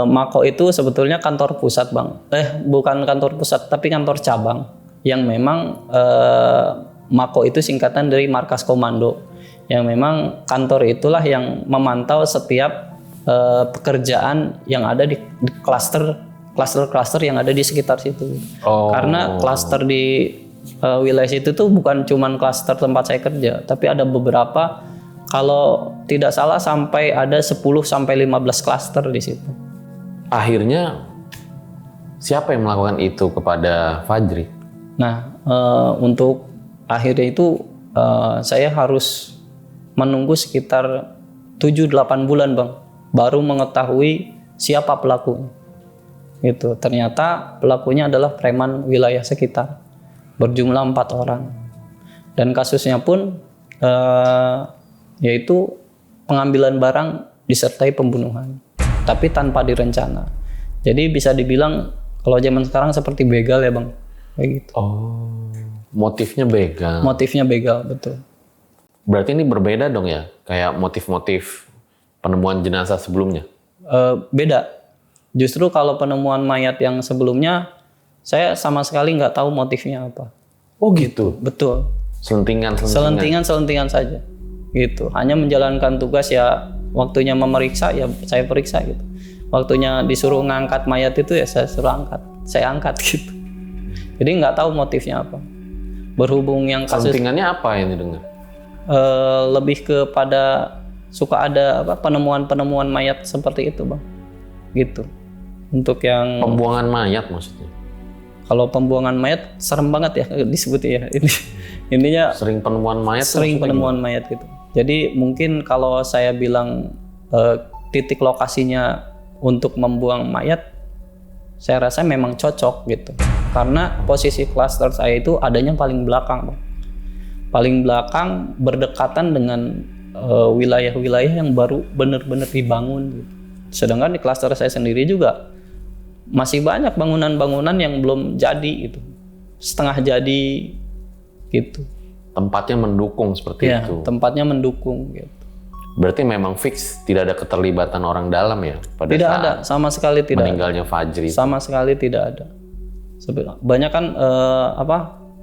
Mako itu sebetulnya kantor pusat, Bang. Bukan kantor pusat tapi kantor cabang yang memang Mako itu singkatan dari Markas Komando. Yang memang kantor itulah yang memantau setiap pekerjaan yang ada di klaster yang ada di sekitar situ. Oh. Karena klaster di wilayah situ tuh bukan cuman klaster tempat saya kerja, tapi ada beberapa, kalau tidak salah sampai ada 10 sampai 15 klaster di situ. Akhirnya siapa yang melakukan itu kepada Fajri? Nah, untuk akhirnya itu saya harus menunggu sekitar 7-8 bulan, Bang, baru mengetahui siapa pelakunya. Gitu. Ternyata pelakunya adalah preman wilayah sekitar, berjumlah 4 orang. Dan kasusnya pun yaitu pengambilan barang disertai pembunuhan, tapi tanpa direncana. Jadi bisa dibilang kalau zaman sekarang seperti begal ya, Bang, kayak gitu. Oh, motifnya begal. Motifnya begal, betul. Berarti ini berbeda dong ya, kayak motif-motif penemuan jenazah sebelumnya? Beda. Justru kalau penemuan mayat yang sebelumnya, saya sama sekali nggak tahu motifnya apa. Oh gitu? Betul. Selentingan. Saja. Gitu. Hanya menjalankan tugas ya, waktunya memeriksa ya saya periksa gitu. Waktunya disuruh ngangkat mayat itu ya saya suruh angkat. Saya angkat gitu. Jadi nggak tahu motifnya apa. Berhubung yang kasus... Selentingannya apa yang didengar? Lebih kepada suka ada penemuan mayat seperti itu, Bang. Gitu. Untuk yang pembuangan mayat maksudnya. Kalau pembuangan mayat serem banget ya disebutnya ya. Intinya sering penemuan mayat. Sering penemuan mayat gitu. Jadi mungkin kalau saya bilang titik lokasinya untuk membuang mayat, saya rasa memang cocok gitu. Karena posisi klaster saya itu adanya paling belakang, Bang. Paling belakang berdekatan dengan wilayah-wilayah yang baru benar-benar dibangun gitu. Sedangkan di klaster saya sendiri juga masih banyak bangunan-bangunan yang belum jadi gitu. Setengah jadi gitu. Tempatnya mendukung seperti ya, itu. Tempatnya mendukung gitu. Berarti memang fix tidak ada keterlibatan orang dalam ya pada tidak saat ada, sama sekali tidak meninggalnya Fajri. Sama sekali tidak ada. Banyak kan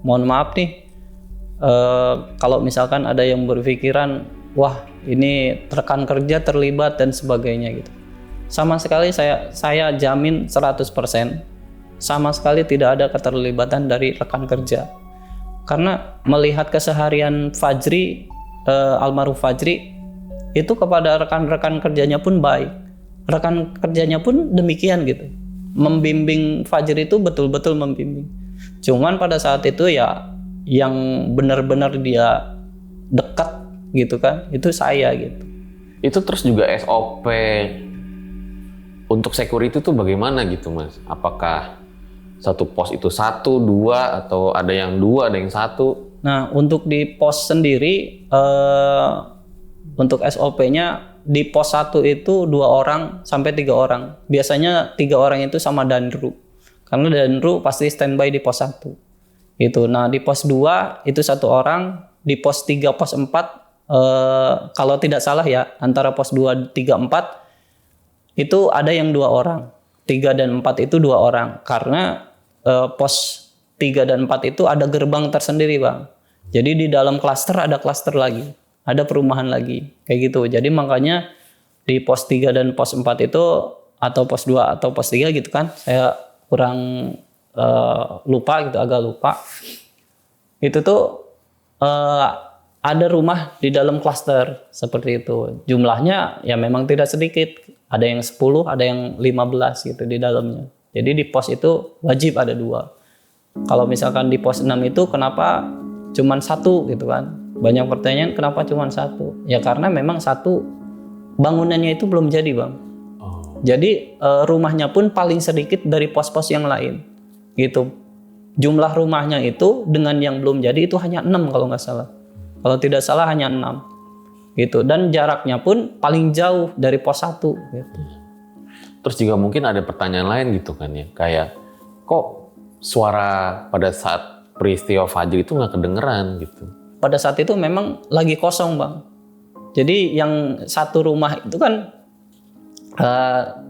mohon maaf nih, kalau misalkan ada yang berpikiran wah ini rekan kerja terlibat dan sebagainya gitu. Sama sekali saya jamin 100% sama sekali tidak ada keterlibatan dari rekan kerja. Karena melihat keseharian Fajri, almarhum Fajri, itu kepada rekan-rekan kerjanya pun baik. Rekan kerjanya pun demikian gitu. Membimbing Fajri itu betul-betul membimbing. Cuman pada saat itu ya yang benar-benar dia dekat gitu kan, itu saya gitu. Itu terus juga SOP untuk security itu bagaimana gitu, Mas? Apakah satu pos itu 1, 2 atau ada yang 2, ada yang 1? Nah, untuk di pos sendiri untuk SOP-nya di pos 1 itu 2 orang sampai 3 orang. Biasanya 3 orang itu sama danru. Karena danru pasti standby di pos 1. Gitu. Nah, di pos 2 itu 1 orang, di pos 3, pos 4 kalau tidak salah ya, antara pos 2, 3, 4 itu ada yang 2 orang. 3 dan 4 itu 2 orang. Karena pos 3 dan 4 itu ada gerbang tersendiri, Bang. Jadi di dalam klaster ada klaster lagi. Ada perumahan lagi. Kayak gitu. Jadi makanya di pos 3 dan pos 4 itu, atau pos 2 atau pos 3 gitu kan, saya kurang lupa gitu, agak lupa. Itu tuh ada rumah di dalam klaster seperti itu. Jumlahnya ya memang tidak sedikit. Ada yang 10, ada yang 15 gitu di dalamnya. Jadi di pos itu wajib ada 2. Kalau misalkan di pos 6 itu kenapa cuman 1 gitu kan? Banyak pertanyaan kenapa cuman 1? Ya karena memang 1 bangunannya itu belum jadi, Bang. Jadi rumahnya pun paling sedikit dari pos-pos yang lain. Gitu. Jumlah rumahnya itu dengan yang belum jadi itu hanya 6 kalau nggak salah. Kalau tidak salah hanya 6. Gitu. Dan jaraknya pun paling jauh dari pos 1 gitu. Terus juga mungkin ada pertanyaan lain gitu kan ya, kayak kok suara pada saat peristiwa Fajri itu nggak kedengeran gitu. Pada saat itu memang lagi kosong, Bang. Jadi yang 1 rumah itu kan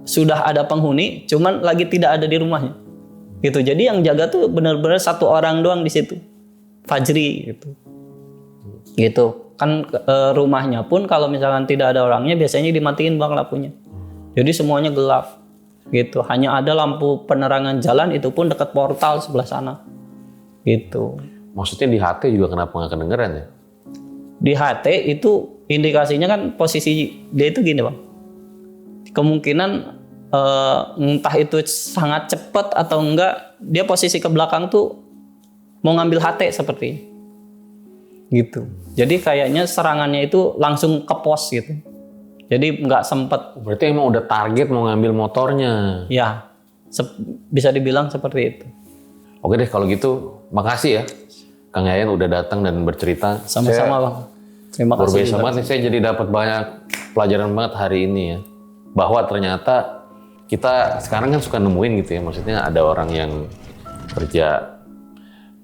sudah ada penghuni, cuman lagi tidak ada di rumahnya. Gitu. Jadi yang jaga tuh benar-benar 1 orang doang di situ. Fajri gitu. Gitu. Kan rumahnya pun kalau misalkan tidak ada orangnya biasanya dimatiin, Bang, lampunya. Jadi semuanya gelap gitu. Hanya ada lampu penerangan jalan, itu pun dekat portal sebelah sana gitu. Maksudnya di HT juga kenapa nggak kedengeran ya? Di HT itu indikasinya kan posisi dia itu gini bang, kemungkinan entah itu sangat cepat atau enggak, dia posisi ke belakang tuh mau ngambil HT seperti ini. Gitu. Jadi kayaknya serangannya itu langsung ke pos gitu. Jadi nggak sempet. Berarti emang udah target mau ngambil motornya. Ya, bisa dibilang seperti itu. Oke deh kalau gitu, makasih ya Kang Yayan udah datang dan bercerita. Sama-sama bang. Terima Luar kasih. biasa banget nih, saya jadi dapat banyak pelajaran banget hari ini ya. Bahwa ternyata kita sekarang kan suka nemuin gitu ya, maksudnya ada orang yang kerja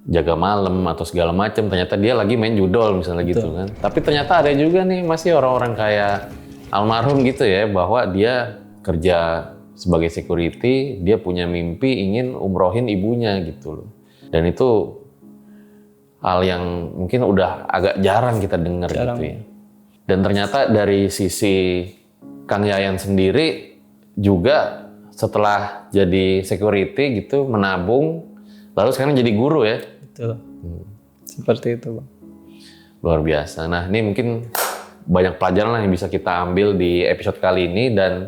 jaga malam atau segala macam, ternyata dia lagi main judol misalnya gitu kan. Tapi ternyata ada juga nih masih orang-orang kayak almarhum gitu ya, bahwa dia kerja sebagai security, dia punya mimpi ingin umrohin ibunya gitu loh. Dan itu hal yang mungkin udah agak jarang kita dengar gitu ya. Dan ternyata dari sisi Kang Yayan sendiri juga setelah jadi security gitu menabung, lalu sekarang jadi guru ya. Betul. Seperti itu bang. Luar biasa. Nah ini mungkin banyak pelajaran lah yang bisa kita ambil di episode kali ini, dan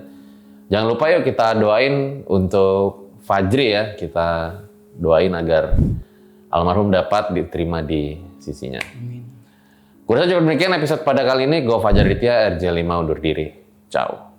jangan lupa yuk kita doain untuk Fajri ya, kita doain agar almarhum dapat diterima di sisinya. Amin. Kurasa cukup demikian episode pada kali ini. Gue Fajar Ditya, RJ5 undur diri. Ciao.